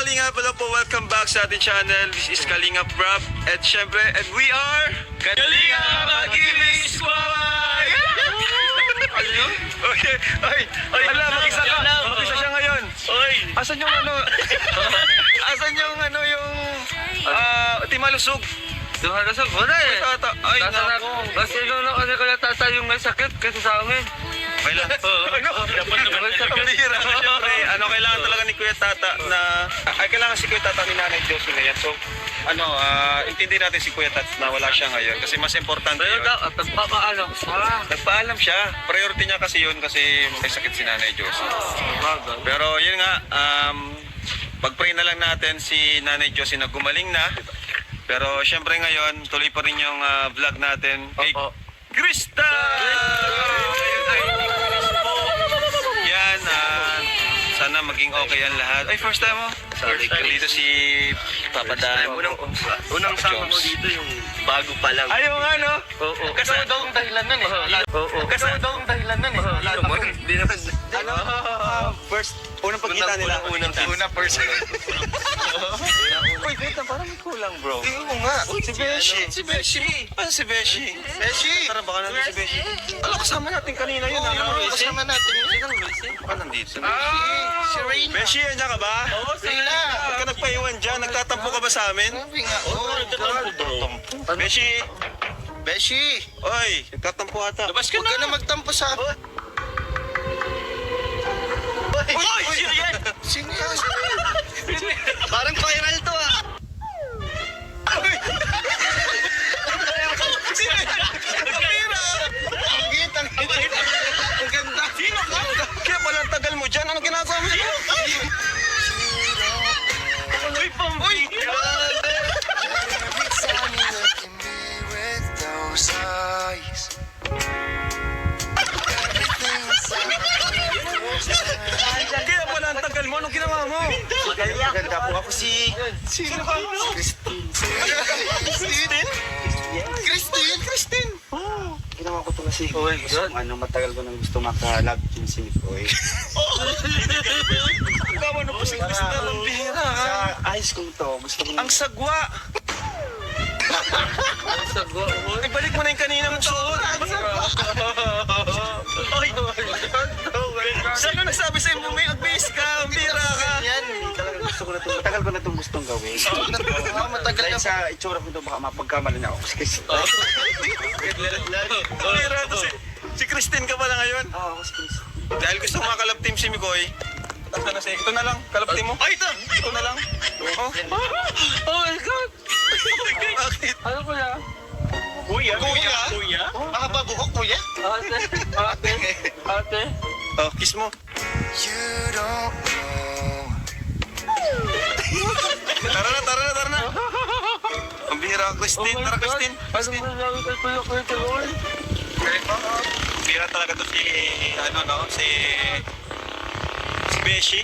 Kalingap, hello po, welcome back sa ating channel. This is Kalingap Rap. At syempre, and we are Kalingap Mag-ibig Squad! Okay, ay, ala, mag-isa ka. Mag-isa siya ngayon. Asan yung ano? Asan yung ano yung timalusog? Dumalasag mo na eh. Tata, ay, nako. Kasi nung kasi kaya tata yung may sakit kasi sa amin. Okay lang. Ano? Dapat naman may sakit. Siyempre, ano, kailangan talaga ni Kuya Tata na, ay, kailangan si Kuya Tata ni Nanay Josie ngayon. So, ano, intindi natin si Kuya Tata na wala siya ngayon kasi mas importante Pero yun. dapat nagpapaalam siya. Nagpaalam siya. Priority niya kasi yun kasi may sakit si Nanay Josie. Pero yun nga, pag-pray na lang natin si Nanay Josie na gumaling na. Pero syempre ngayon, tuloy pa rin yung vlog natin kay Krista! Yan, sana maging okay ang lahat. Ay, first time mo? First time. Dito si Papa Dan. Unang sama mo dito yung bago pa lang. Ayaw nga, no? Oo. Kasama daw ang dahilan nun eh. Oo. Kasama daw ang dahilan nun eh. Hindi naman. Ano? First, unang pagkita nila. Unang first. Uy, wait na, parang may kulang, bro. Oo nga. Si Beshi. Si Beshi. Ano si Beshi? Beshi! Tara, baka nandun si Beshi. Alam, kasama natin kanina yun. Kasama natin yun. Baka nandito. Si Reyna. Beshi, andyan ka ba? Oo, Reyna. Ba't ka nagpaiwan dyan? Nagtatampo ka ba sa amin? Sabi nga. Oh, Beshi! Beshi! Oy, nagtatampo ata. Labas ka na. Huwag ka na magtampo sa... Uy! Sino yan? Sino yan? Parang viral to ah. Sino yan? Kapira! Ang ganda. Sino ka? Kaya pala ang tagal mo dyan. Anong ginagawa mo dyan? Uy, pambi! Kaya pala ang tagal mo. Anong ginawa mo? Maganda po ako si... Sino ka? Christine? Christine! Ginawa ko to kasi Oh my God. matagal ko nang gusto maka-love team si Mikoy. Gawa na po si Christine. Ang bihira, ha? Sa ayos kong to, gusto ko Ang sagwa! Ibalik mo na yung kanina mong suot. Oy! Saan nagsabi sa'yo mo may agbihis ka? Ang bihira ka! Yan. talagang gusto ko na to, matagal ko na itong gustong gawin. Matagal Dahil na. sa itsura ko to, baka mapagkamali na ako. Kasi Ang bihira to si Christine ka pala ngayon. ako si Chris. Dahil gusto mo makalab team si Mikoy. Asa na siya? Ito na lang, kalab team mo. Ay, ito! Ito na lang. Oh, Oh my God! bakit? Ano ko na? Kuya? Mahaba buhok mo yan? Ate? Oh, kiss mo. Tara na. Ang bihira, Christine. Tara, Christine. Christine. Ano ba namin kayo kay Lord? Bihira talaga to si, si Beshi.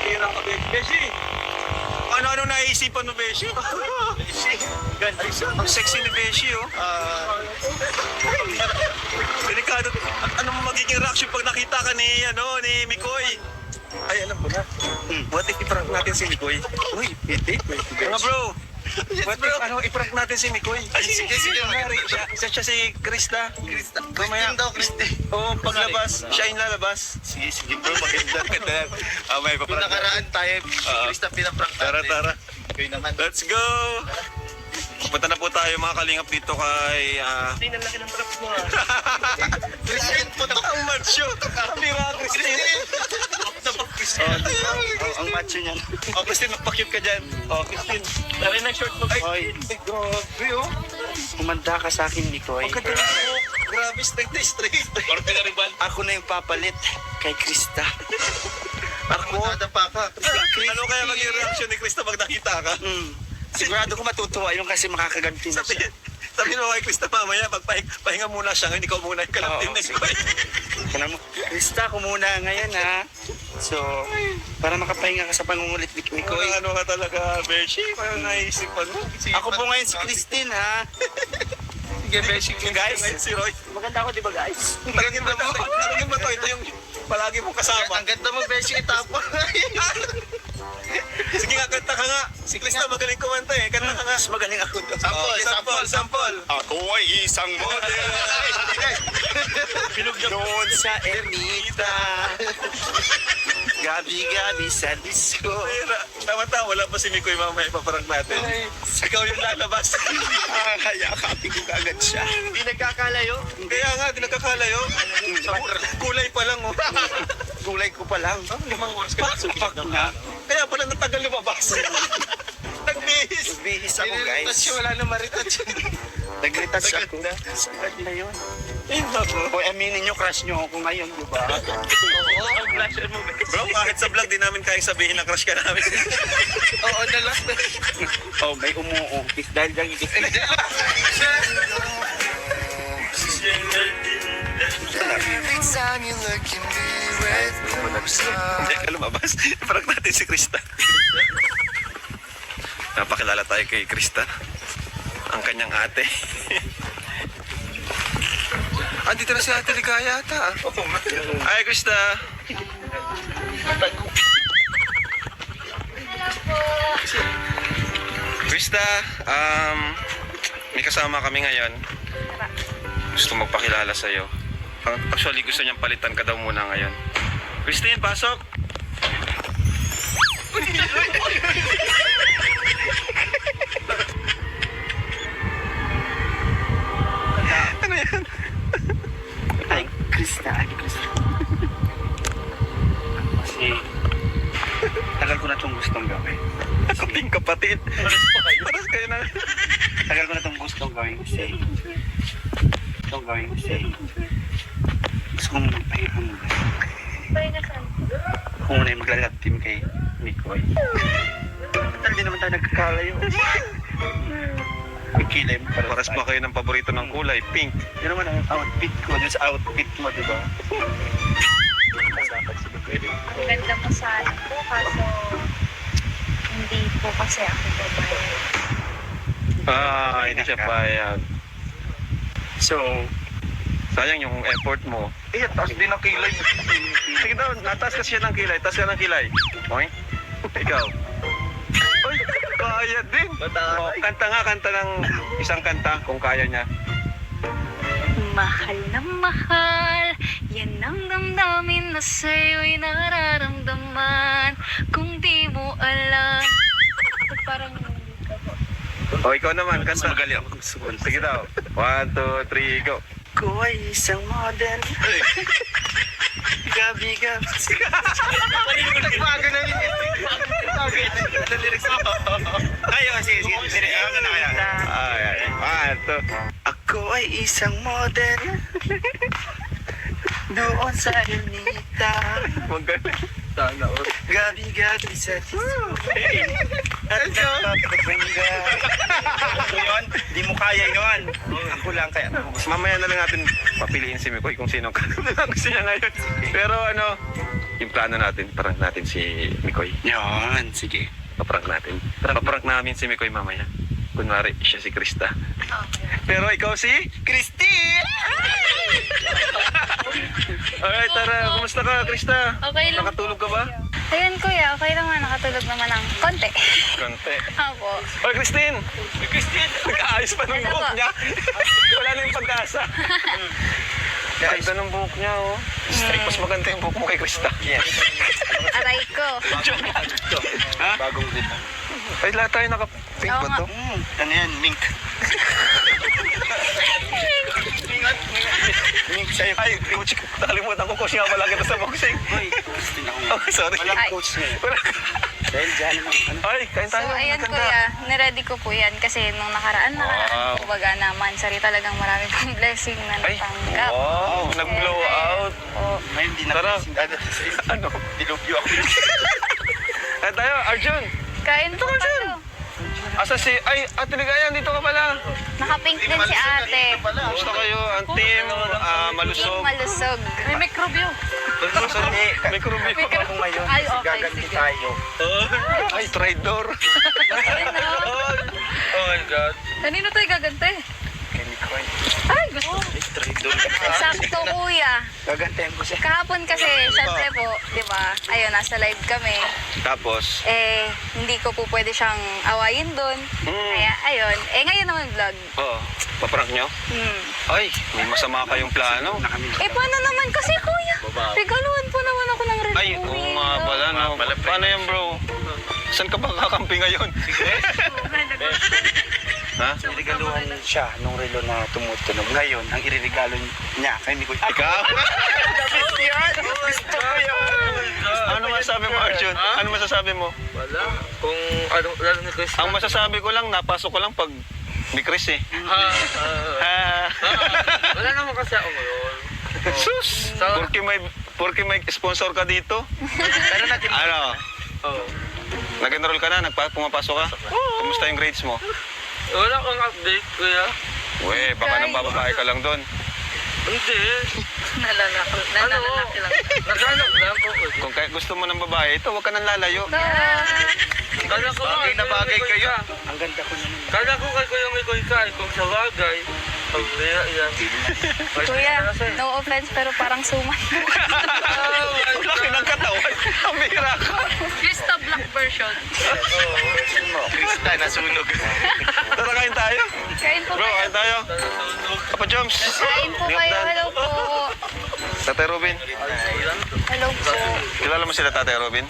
Bihira ka, Beshi. Ano naisipan mo, Beshi? Ang sexy ni Beshi, oh. Delikado. Ano magiging reaction pag nakita ka ni Mikoy? Ay, alam ko na. What if i-prank natin si Mikoy? Uy, pwede. Mga bro, what if i-prank natin si Mikoy? Ay, sige. Siya si Krista. Christine daw, Christine. Oo, paglabas, siya yung lalabas. Sige bro, maganda. May Kung nakaraan tayo, Krista pinaprank natin. Tara. Kayo naman. Let's go! Punta na po tayo mga kalingap dito kay... Christine, ang laki ng trap mo ah. Christine, puto. Ang macho! Ang bira, Christine! Ang macho niyan. Oh, Christine, magpa-cute ka dyan. Oh, Christine. Tara na short mo. Hoy, Grabe, oh. kumanda ka sa akin, Mikoy. Ang ganda mo. Grabe, straight. Ako na yung papalit kay Krista. Ako? Nadapa ka. Ano kaya maging reaction ni Krista pag nakita ka? Sigurado ko matutuwa yun kasi makakaganti na siya. Sabi mo kay Krista mamaya, pahinga muna siya, hindi ko muna yung kalaptin Oo, na sige. Ano mo? Krista ko muna ngayon ha. So, para makapahinga ka sa pangungulit ni Mikoy. Ano ka talaga, Beshi? Parang naisipan mo. Ako po ngayon si Christine ha. Sige, Beshi. Guys. Si Roy. Maganda ako di ba guys? Talagang ba to? Ito yung palagi mong kasama. Ang ganda mo, Beshi, itapa. Si Krista magaling kumanta eh. Kanta ka nga. Mas magaling ako doon. Sample. Ako ay isang model. Doon sa ermita. Gabi-gabi sa disco. Tama-tama, wala pa si Mikoy mamaya ipaparang natin. Ikaw yung lalabas. Hayakapin ko kagad siya. Hindi nagkakalayo. Kaya nga, di nagkakalayo. Kulay pa lang oh. Gulay ko pa lang. 5 oras ka na. Kaya pala natagal lumabas. Nagbihis. Bihis ako guys. Wala na maritas. Nag-retouch ako. Sagad na yun. O aminin nyo, crush nyo ako ngayon, di ba? Oo, ang flasher mo. Bro, kahit sa vlog, di namin kaya sabihin na crush ka namin. Oo, nalas na. Oh, may umuungkit dahil dyan ikit. Every time you look at me with those Hindi ka lumabas. Parang natin si Krista. Napakilala tayo kay Krista. Ang kanyang ate. Dito na si Ate Ligaya ata. Ay, Krista. Krista, may kasama kami ngayon. Gusto magpakilala sa'yo. Actually, gusto niyang palitan ka daw muna ngayon. Christine, pasok! Ano yan? Ay, Krista. Kasi, tagal ko na itong gustong gawin. Kaming kapatid. Paras kayo na. Tagal ko na itong gustong gawin kasi, gusto kong magpahinga muna. Ako muna yung maglalab team kay Mikoy. Tagal din naman tayo nagkakalayo. Magkilay mo para Paras ba kayo ng paborito ng kulay? Pink. Yun naman ang outfit ko. Yun sa outfit mo, di ba? Ang ganda mo sana po, kaso hindi po kasi ako babae. Hindi siya payag. So, Sayang yung effort mo. taas din ang kilay. Sige daw, nataas kasi siya ng kilay. Taas ka ng kilay. Okay? Ikaw. Ay, kaya din. Kanta ng isang kanta kung kaya niya. Mahal na mahal, yan ang damdamin na sa'yo'y nararamdaman. Kung di mo alam, parang O, ikaw naman, kanta. Magaling ako. Sige daw. 1, 2, 3, go. Ko ay isang model. Gabi-gabi. Nagbago na rin. Ayun, sige. Ano na kaya? Ay. 1, 2. Ako ay isang model. Doon sa Ermita. Magaling. Gabi-gabi sa disco. At nakapagpangga. Yun, di mo kaya yun. Ako lang kaya. Mamaya na lang natin papiliin si Mikoy kung sino ka gusto niya ngayon. Pero ano, yung plano natin, parang natin si Mikoy. Yun, sige. Paprank natin. Paprank namin si Mikoy mamaya. Kunwari, siya si Krista. Pero ikaw si Christine! Alright, tara. Kumusta ka, Krista? okay lang. Nakatulog ka ba? Ayun kuya, okay naman, nakatulog naman ng konti. Konti. Opo. Oy, Christine! Nag-aayos pa ng Ano buhok po? niya. Wala na yung pagkasa. Ganda ng buhok niya, oh. Straight, mas maganda yung buhok mo kay Krista. Yes. Aray ko. Ha? Bagong dito. Ay, lahat tayo naka-pink Oo ba nga. to? Ano yan? Mink. Mink sa'yo. Ay, coach, nakalimutan ko coach nga pala kita sa boxing. Uy, Christine ako Oh, sorry. Walang Ay. coach niya. Wala. Dahil dyan naman. Ano? Ay, kain So tayo. ayan Maganda. kuya, niready ko po yan kasi nung nakaraan Wow. kumbaga naman, sari talagang marami pong blessing na Ay, natanggap. wow, nag-blow out. Po. Ngayon di na Tara. ano? Dilubyo ako. Kain tayo, Arjun. Kain po tayo. Asa si... Ay, Ate Ligaya, dito ka pala. Nakapink din si ate. Gusto kayo, ang team, malusog. Team malusog. May mikrobyo. Hindi, may kurumi ko. Ako ngayon. Ay, okay, Gaganti sige. tayo. Ay, traitor. Ayun, no? Oh my God. Kanino tayo gagante? Kay Mikoy. Ay, gusto. Sakto, kuya. Gagantayin ko siya. Kahapon kasi, syempre po, di ba? Ayun, nasa live kami. Tapos, Hindi ko po pwede siyang awayin doon. Kaya, ayun. Ngayon naman vlog. paprank nyo? Ay, may masama kayong plano. Paano naman kasi, kuya? Regaluhan po naman ako ng relo. Ay, oo nga pala, no. Paano yan, bro? Saan ka ba kakampi ngayon? Ha? Irigaluhan siya nung relo na tumutunog. Ngayon, ang iririgalo niya kay Mikoy. Ikaw? Ano masasabi mo, Arjun? Ano masasabi mo? Wala. Kung ano, lalo ni Chris. Ang masasabi ko lang, napasok ko lang pag may Chris eh. Wala naman kasi ako ngayon. Sus! Porque may sponsor ka dito? Pero natin. Ano? Oo. Nag-enroll ka na? Pumapasok ka? Kumusta yung grades mo? Wala kang update, kuya. Uwe, baka nang bababae ka lang doon. Hindi. Nalalaki lang. Naghanap lang po. Kung gusto mo ng babae, ito, huwag ka nang lalayo. Kala ko Bagay na bagay kayo. Ang ganda ko naman. Kala ko kay Kuya Mikoy ka, kung sa bagay, pag yan. Kuya, no offense, pero parang suman. Laki ng katawan. Ang bihira ka. Krista Black version. Krista, nasunog. Tara, kain tayo. Kain po Bro, kayo. kain tayo. Papa Joms. Kain po kayo. Hello po. Tatay Robin. Hello po. Kilala mo sila Tatay Robin?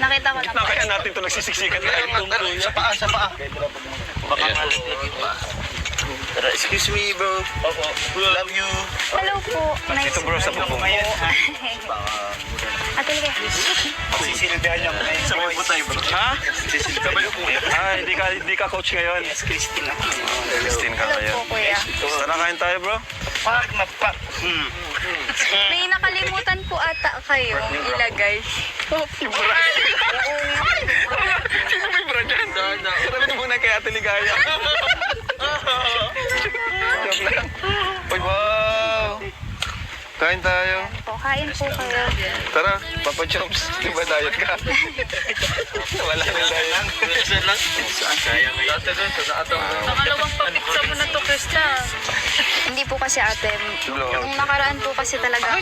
Nakita ko na po. Na kaya natin ito nagsisiksikan tayo. Sa paa, sa paa. Baka excuse me, bro. Love you. Hello po. Nice. Ito bro, sa bubong. Ate, liga. Sisilbihan niya ako ngayon. Sabay po tayo bro. Ha? Sabay po. Hindi ka coach ngayon. Yes, Christine ako. Christine ka Hello ngayon. po, kuya. Tara, kain tayo bro. Pak na pak. May nakalimutan po ata kayong ilagay. Yung bra. Sino may bra dyan? Sarapin muna kay Ate Ligaya. Joke lang. Uy, wow. Kain tayo. Kain po kayo. Tara, Papa Chops. Di ba diet ka? Wala na diet. Question lang. Sayang ngayon. Dati doon, sa atong. Pangalawang papiksa mo na to, Krista. Hindi po kasi ate. Yung nakaraan po kasi talaga.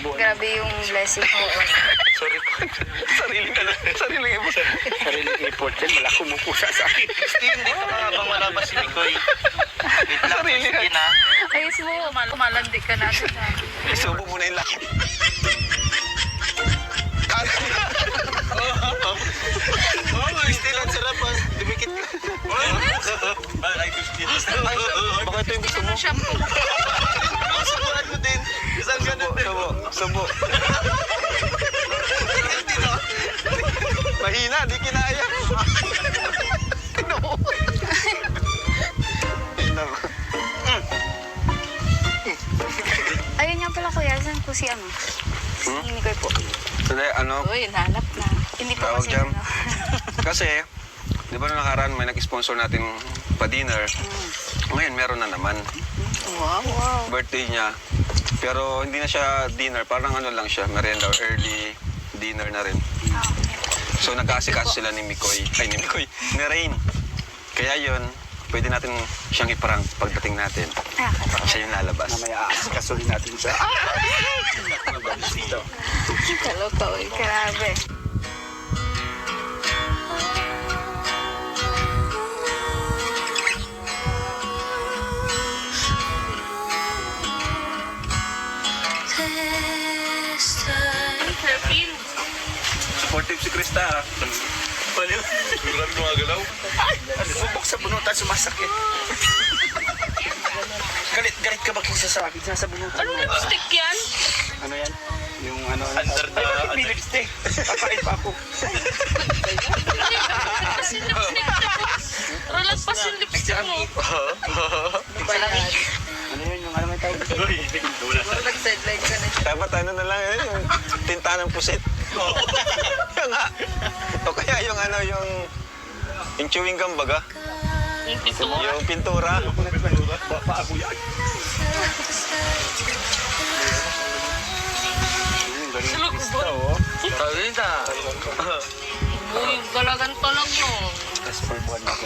Grabe yung blessing po. Sorry po. Sariling emotion. Sariling effort din. Wala kumukusa sa akin. Christine, hindi ka habang wala pa si Mikoy. Wait lang, Christine, ha? Ayos mo. Kumalandi ka natin. Isubo muna yung lakit. Christine, ang sarap, ha? Dumikit ka. Ay, Christine. Baka ito yung gusto mo. Subuhan mo din. Isang ganun din. Subo. Mahina, di kinaya. Ano? Ayun nga pala kuya. Saan po si ano? Si Mikoy po. Today, ano? Uy, nahanap na. Hindi po Tawag kasi dyan. ano. Kasi, di ba nung nakaraan may nag-sponsor natin pa-dinner. Ngayon, meron na naman. Wow. Birthday niya. Pero hindi na siya dinner. Parang ano lang siya, merienda or early dinner na rin. So, nagkaasikaso sila ni Mikoy. Ay, ni Mikoy. Ni Rain. Kaya yun, pwede natin siyang iprank pagdating natin. Siya yung lalabas. Mamaya aasikasuhin natin siya. Kaloka, uy. Grabe. Supportive si Krista. Durang gumagalaw. Bubok sa bunutan, sumasakit. Galit ka ba kisa sa akin? Sa bunutan. Ano Lipstick yan? Ano yan? Yung ano? Under the... May lipstick. Papain pa ako. Relagpas yung lipstick mo. Ano yun? Yung ano may tawag? Nag-sideline ka na. Dapat ano na lang, yung tinta ng pusit. Yung nga. O kaya yung ano, yung chewing gum baga. Yung pintura. Paako yan. Tawin na. Uy, galagan pa lang no. Tapos for buwan ako.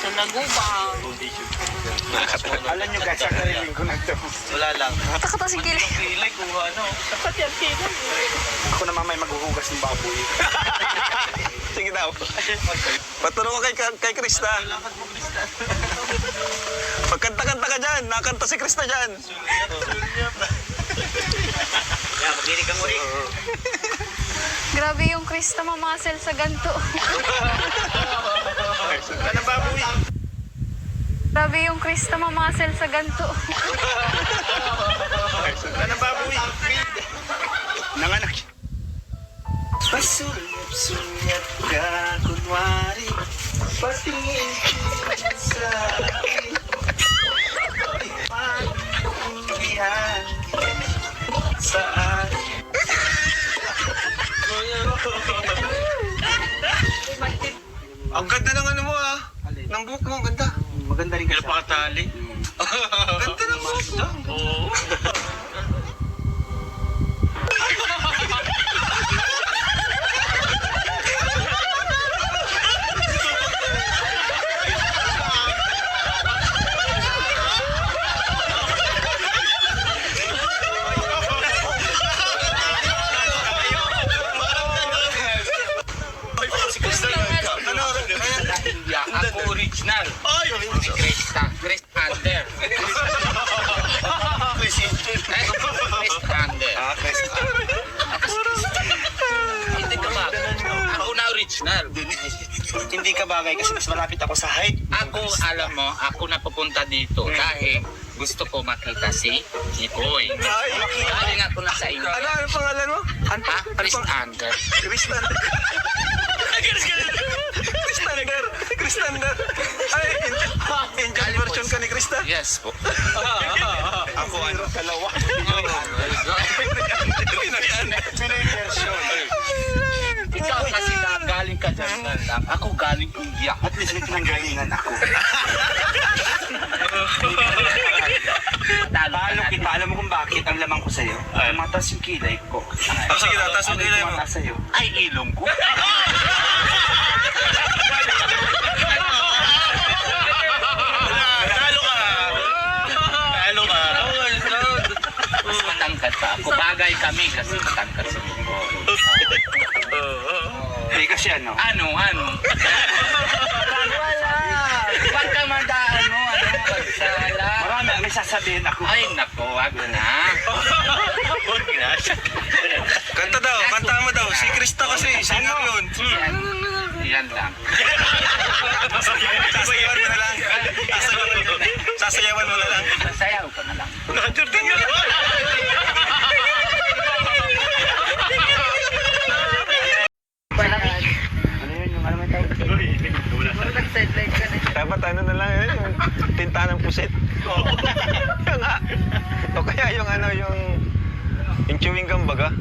Sa nagubang. Alam nyo guys, ang kariling ko na to. Wala lang. Takot si Kilay. Kilay kung ano. Dapat yan kilay. Ako naman may maghuhugas ng baboy. Sige daw. Paturo ko kay Krista. Pagkanta-kanta ka dyan. Nakanta si Krista dyan. Yan, maglinig kang uri. Grabe yung Krista mamasel sa ganto. Ano baboy? Grabe yung Krista mamasel sa ganto. Ano baboy? Nanganak. Pasulyap-sulyap ka kunwari, patingin ka sa akin. Pag-uwihan sa akin. Ang ganda ng ano mo ah. Ng buhok mo, ang ganda. Maganda rin kasi. Pakatali. Ganda ng buhok mo. Oo. Ako original. Si Krista. Chris Ander. Chris Ander. Hindi ka ba? Ako na original. Hindi ka bagay kasi mas malapit ako sa height. Ako, alam mo, ako na pupunta dito dahil gusto ko makita si Boy. Galing ako na sa inyo. Ano pangalan mo? Ha? Chris Ander. Krista. Kristander. Ay, Indian version ka ni Krista? Yes po. Ako ano? Dalawa. Pinoy version. Ikaw kasi galing ka dyan lang. Ako galing India. At least may pinanggalingan ako. Talo kita. Alam mo kung bakit ang lamang ko sa'yo? Mataas yung kilay ko. Sige, tatas mo kilay mo. Mataas sa'yo. Ay, ilong ko. Talo ka. Talo ka. Mas matangkad pa ako. Bagay kami kasi matangkad sa mundo. Hindi kasi ano. Ano? Wala. Ba't ka mandaan mo? Pagsala? Marami may sasabihin ako. Ay, nako, wag na. Kanta daw, kanta mo daw. Si Krista kasi, singer yun. Yan lang. Sasayawan mo na lang. Sasayawan mo na lang. Sasayaw ko na lang. Ano yun yung ano may tawag? Dapat ano na lang yun, yung tinta ng pusit. Yung nga. O kaya yung ano, yung chewing gum baga.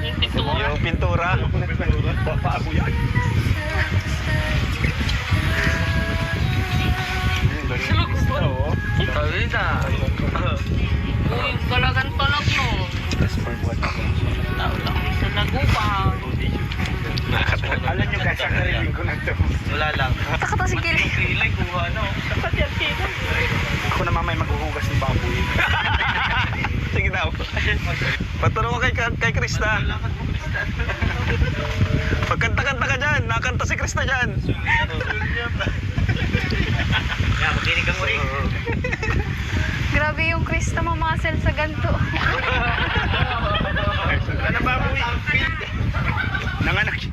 Yung pintura. Paabo yan. Sabi na. Uy, kalagan-talag mo. Sa nagubang. Alam nyo guys, ang kariling ko na to. Wala lang. Takot si Kilay. Kilay kung ano. Dapat yan kilay. Ako naman may maghuhugas ng baboy. Sige daw. Paturo ko kay Krista. Pagkanta-kanta ka dyan. Nakanta si Krista dyan. Yan, maglinig kang uri. Grabe yung Krista mamasel sa ganto. Ano baboy? Nanganak.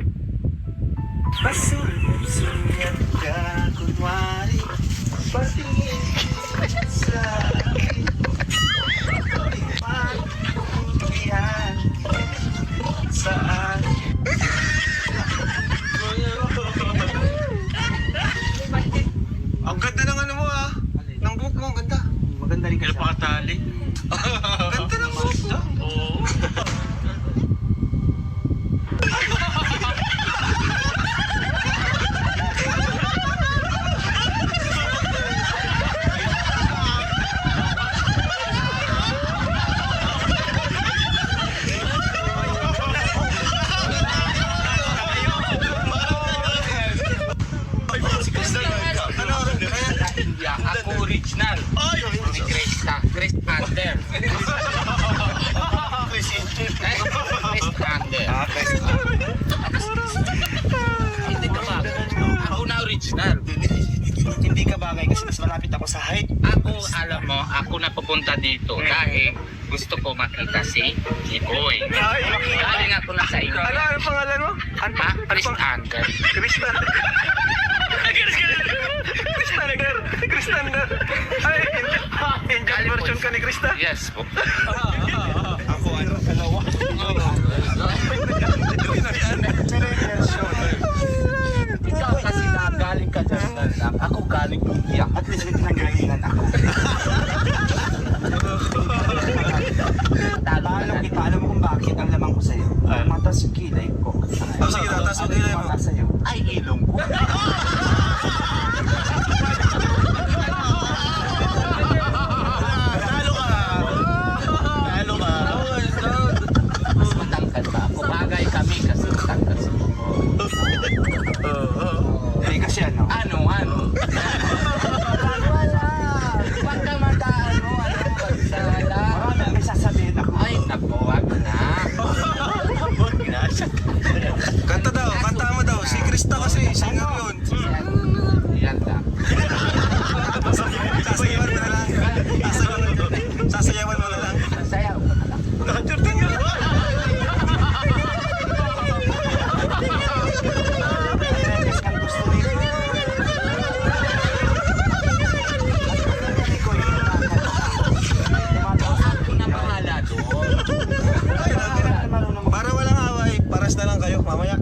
Pasulyap-sulyap ka kunwari, patingin ka sa akin. Pag-uwihan sa akin. Ang ganda ng ano mo ah. Ng buhok mo, ang ganda. Maganda rin kasi. Pakatali. Ganda ng buhok mo. Oo. bagay kasi mas malapit ako sa height. Ako, alam mo, ako na pupunta dito dahil gusto ko makita si Boy. Galing ako na sa inyo. Ano pangalan mo? Ha? Kristander. Kristan. Kristander. Ay, Indian version ka ni Krista? Yes po. Ako ano, dalawa. Ikaw kasi galing ka dyan lang. Ako galing kong iyak. At least may pinanggalingan ako. Talo kita, alam mo kung bakit ang lamang ko sa'yo. Matas yung kilay ko. Sige, tatas yung kilay mo. Matas sa'yo. Ay, ilong ko. Mas matangkad ba ako? Bagay kami kasi matangkad si Boy. Hindi kasi ano. Ano? Wala. Huwag ka mataano. Pagsala. Marami may sasabihin ako. Ay, naku, wag na. Kanta daw, kanta mo daw. Si Krista kasi, singer yun. Yan lang. Sasayawan mo na lang. Sasayawan mo na lang. Sasayaw ko na lang. Ang gusto nito. Ako na bahala doon. Para walang away, paras na lang kayo mamaya.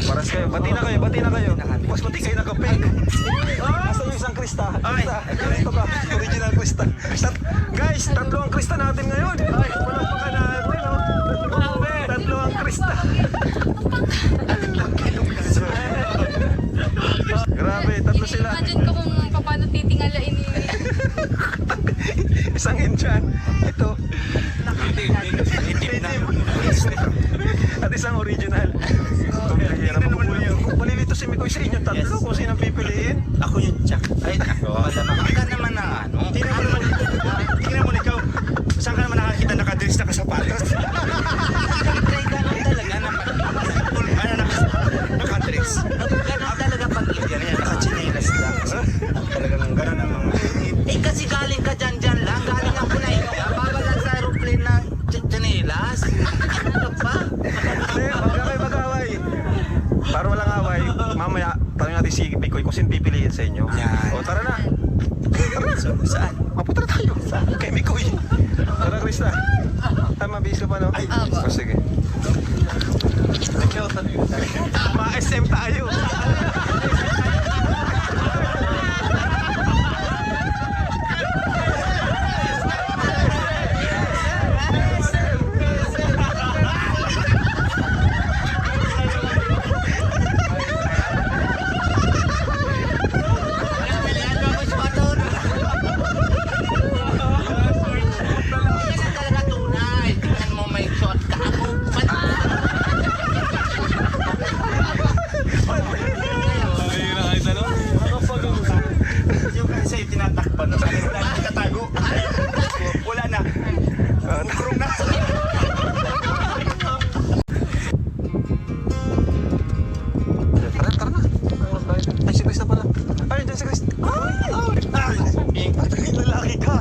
Paras kayo, bati na kayo. Mas bati kayo na kape. Asa yung isang Krista? Ito ka, original Krista. Guys, tatlo ang Krista natin ngayon. Ay, walang paka natin, no? Tatlo ang Krista. Grabe, tatlo sila. Imagine ko kung paano titingalain ni... Isang Indian. Ito. At isang original. Kung palilito si Mikoy sa inyo tatlo, kung sinang pipiliin. Ako yun, Jack. Ay, malamang. Huwag ka naman na ano. Tingnan mo na ikaw. Saan ka naman nakakita nakadress na kasapatos? Ganun talaga na Ano nakadress? ganun talaga pag Yan, nakachinelas lang. Talagang gano'n ang mga... Eh kasi galing ka dyan lang. Galing ako na India. Babalan sa aeroplane na tsinelas. Ano pa? Hindi, huwag na kayo mag-away. Para walang away, mamaya tanong natin si Mikoy kung sino pipiliin sa inyo. Yan. O tara na. So, saan? Mapunta na tayo. Kay Mikoy. Tara, Krista. Mabihis ka pa, no? O, sige. Ma-SM tayo. Talaga tunay. Tingnan mo may shot ka ako. Yung kasi tinatakpan na sabi na nakatago. Wala na. Nakurong na. Tara na. Ay, si Krista pala. Ay, dyan si Krista. Ay, naging lalaki ka.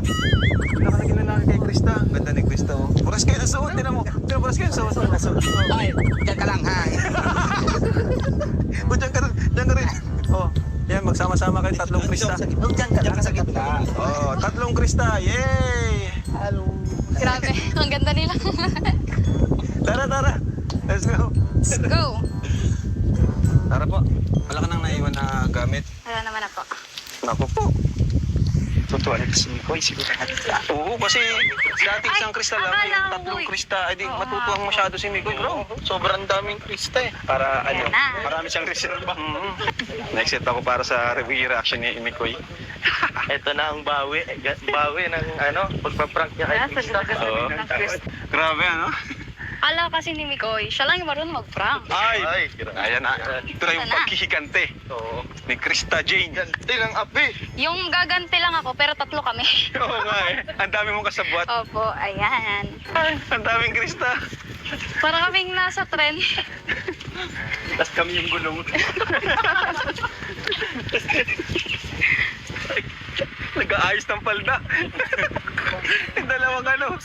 Naging lalaki kay Krista. Ganda ni Krista, oh. Puras kayo na suot. Tinan mo. Puras kayo na suot. Ay, dyan ka lang ha. O, dyan ka rin. Oh, yan, magsama-sama kayo tatlong Krista. Dyan ka lang sa gitna. Oh, tatlong Krista. Yay! Grabe, ang ganda nila. Tara. Let's go. Let's go. Tara po. Wala ka nang naiwan na gamit. Wala naman ako. Naku po. Totoo na kasi ko, siguro na. Oo, kasi dating isang Krista lang, akala yung ko, tatlong boy. Krista, ay di Oo, matutuwang masyado si Mikoy, bro. Sobrang daming Krista eh. Para ano, Yan na. marami siyang reserva. Next set ako para sa review reaction ni Mikoy. Ito na ang bawi. Bawi ng pagpaprank niya kay Krista. Oo. Grabe, ano? Akala kasi ni Mikoy, siya lang yung marunong mag-prank. Ay, ayan na. Ito na yung Ito na. pagkikigante ni Krista Jane. Ganti lang api. Yung gaganti lang ako, pero tatlo kami. Oo nga eh. Ang dami mong kasabwat. Opo, ayan. Ang daming Krista. Para kaming nasa tren. Tapos kami yung gulong. Nag-aayos ng palda. Yung dalawang ano.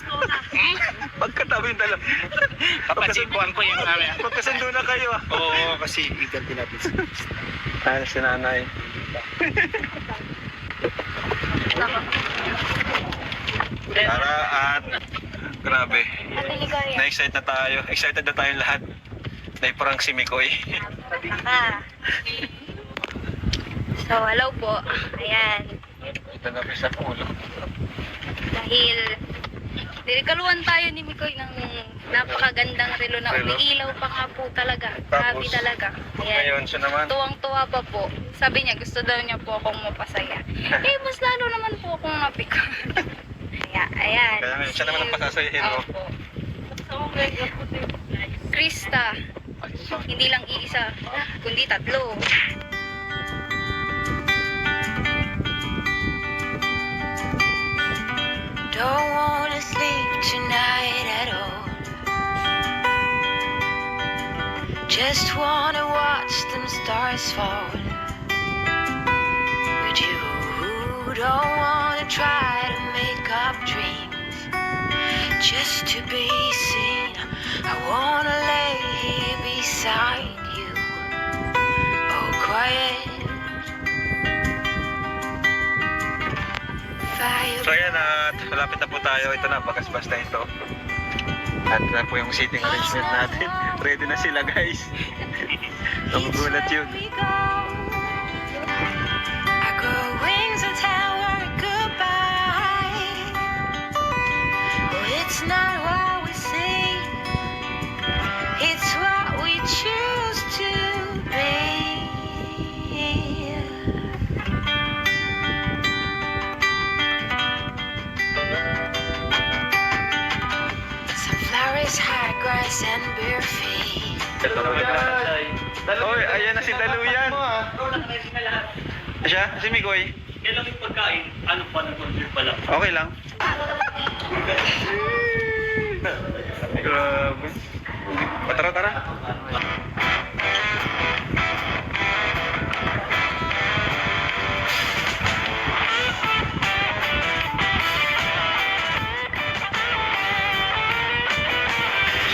Pagkatabi yung dalawa. Papasipuan ko yung namin. Magkasundo na kayo ah. Oo, kasi iganti natin sa Ano si nanay? Tara at grabe. Na-excite na tayo. Excited na tayong lahat. Na-prank si Mikoy. Ah. So, hello po. Ayan. Ito na sa ulo. Dahil nilikaluan tayo ni Mikoy ng napakagandang relo na Relo? umiilaw pa nga po talaga. Grabe Tapos, talaga. Ayan. Ngayon siya naman. Tuwang-tuwa pa po. Sabi niya, gusto daw niya po akong mapasaya. Mas lalo naman po akong napikon. Ayan. Kaya ngayon siya naman ang pasasayahin mo. Opo. Krista. Hindi lang iisa, kundi tatlo. Don't wanna sleep tonight at all. Just wanna watch them stars fall. But you don't wanna try to make up dreams just to be seen. I wanna lay here beside you, oh quiet. Fire. So ayan at malapit na po tayo. Ito na, bakas-bas na ito. At na po yung seating arrangement natin. Ready na sila guys. Nagugulat yun. I grow wings and tell her goodbye. Oh, it's not what we see, it's what we choose to be. Sunflowers, high grass, and bare feet. Oy, ayan na si Daluyan. Siya? Si Mikoy? Yan lang yung pagkain. Ano pa nag-order pala? Okay lang. Grabe. Tara, tara.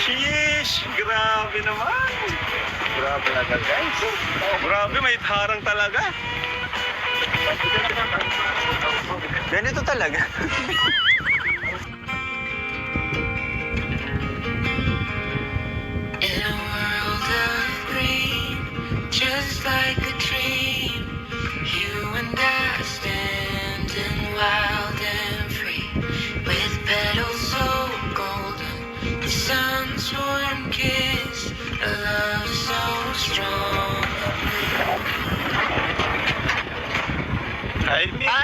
Sheesh! Grabe naman! Grabe talaga guys. Grabe, may harang talaga. Ganito talaga. In a world of green, just like a dream, you and I standing wild and free, with petals so golden, the sun's warm kiss, a love so strong. Ay, Mikoy!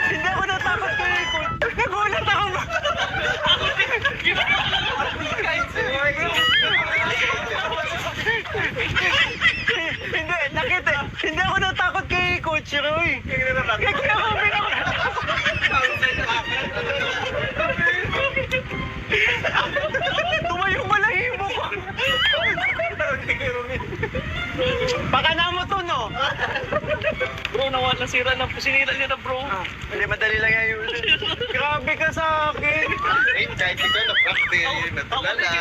Hindi ako natakot kay Ikot. Nagulat ako. Hindi, nakita. Hindi ako natakot kay Coach Roy. Kaya kaya ako tumayo malahibo ko. Baka na mo to, no? Bro, nawala sira na. Sinira niya na, bro. Hindi, madali lang yan yun. Grabe ka sa akin. Eh, kahit ikaw na prakti, natulala.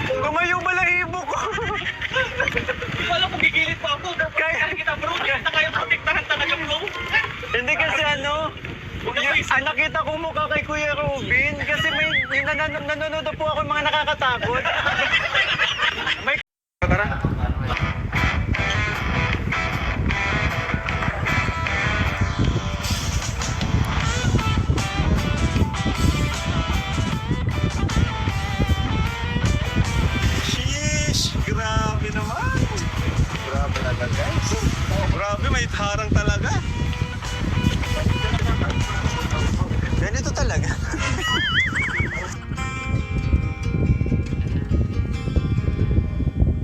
Tumayo malahibo ko. Wala kong gigilit pa ako. Kaya kita, bro. Kaya protektahan talaga, bro. Hindi kasi ano, nakita ko mukha kay Kuya Robin kasi may nanonood po ako ng mga nakakatakot. May tara. Sheesh! Grabe naman! Grabe talaga guys. Grabe, may harang talaga. Ganito talaga.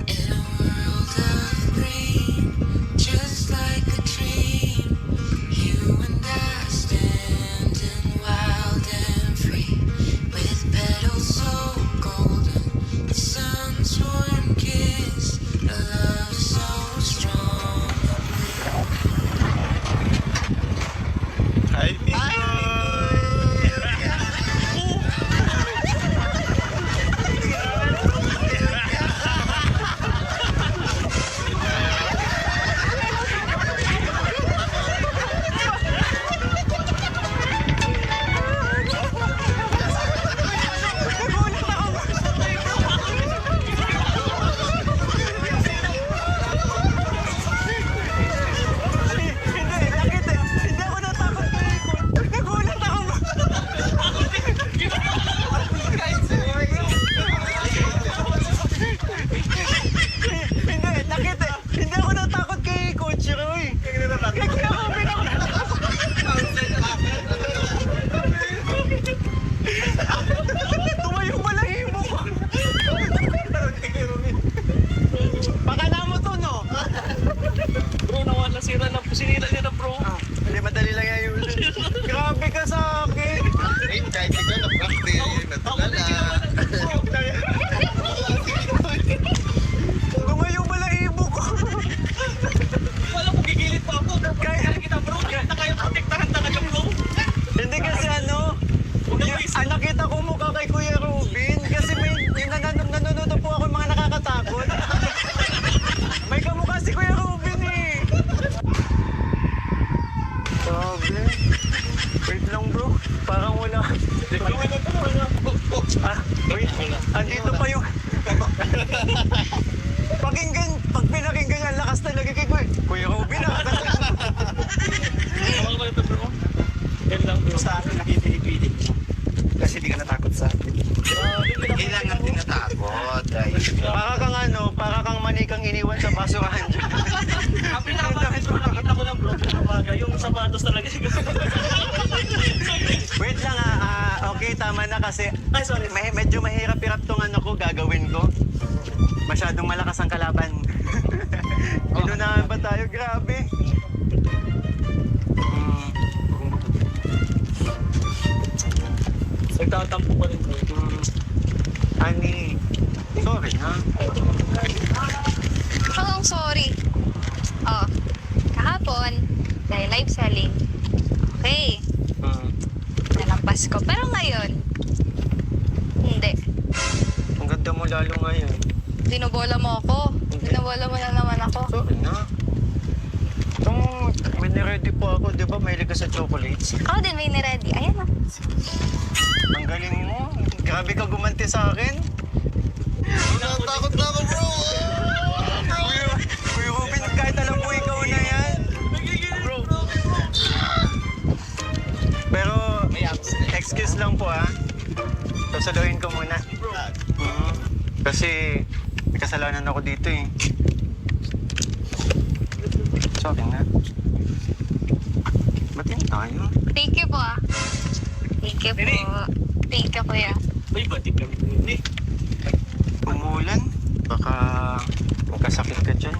In a world of green, just like a dream, you and I standing wild and free, with petals so golden, the sun's warm kiss, a love so strong. Hi, Pico! Hindi ako natakot kay Icon. Nagulat ako. Hindi ako natakot kay Coach Roy. Kay Kuya Robin ako natakot. Tumayo pala himo ko. Pakala mo to, no? Bro, nawala sira na po. Sinira niya na bro. Hindi, madali lang yan yun. Grabe ka sa akin. Kahit ikaw na practice, natulala. Tumayo pala himo ko. Wala ko gigilid pa ako. Kaya kita bro. Kita kayo protektahan talaga bro. Hindi kasi ano, nakita ko mukha kay Kuya Robin kasi may nanonood po ako yung mga nakakatakot. May kamukha si Kuya Robin eh. Grabe. Wait lang bro, parang wala. Wait, andito pa yung... Pag pinakinggan ang lakas talaga kay Kuya Robin ah. Tawag ko ito bro. Yan lang bro. Sa akin nakipili-pili mo. Kasi di ka natakot sa akin. Kailangan din natakot. Para kang manikang iniwan sa basurahan dyan. Ang pinakamakit bro, nakita ko lang bro. Yung sapatos talaga. Wait lang okay, tama na kasi Ay, sorry. medyo mahirap-hirap tong ano ko gagawin ko. Masyadong malakas ang kalaban. Inunahan pa tayo, grabe. Nagtatampo pa rin bro. Ani, sorry ha. Oh, sorry. Oh, kahapon, dahil live selling. Okay, nalampas ko. Pero ngayon, hindi. Ang ganda mo lalo ngayon. Dinobola mo ako. Dinobola mo na naman ako. Sorry na. Itong ready po ako, di ba? Mahilig ka sa chocolates. Ako din may niready. Ayan o. Ang galing mo. Grabe ka gumanti sa akin. Takot na ako, bro. Kuya Robin, kahit alam mo ikaw na yan. Pero, May abstain. excuse lang po ha. Sasaluhin ko muna. Kasi, may kasalanan ako dito eh. Sorry na. Ba't yun tayo? Thank you po ah. Thank you po. Thank you kuya. Uy, batik kami bro. Hindi. Umulan. Baka magkasakit ka dyan.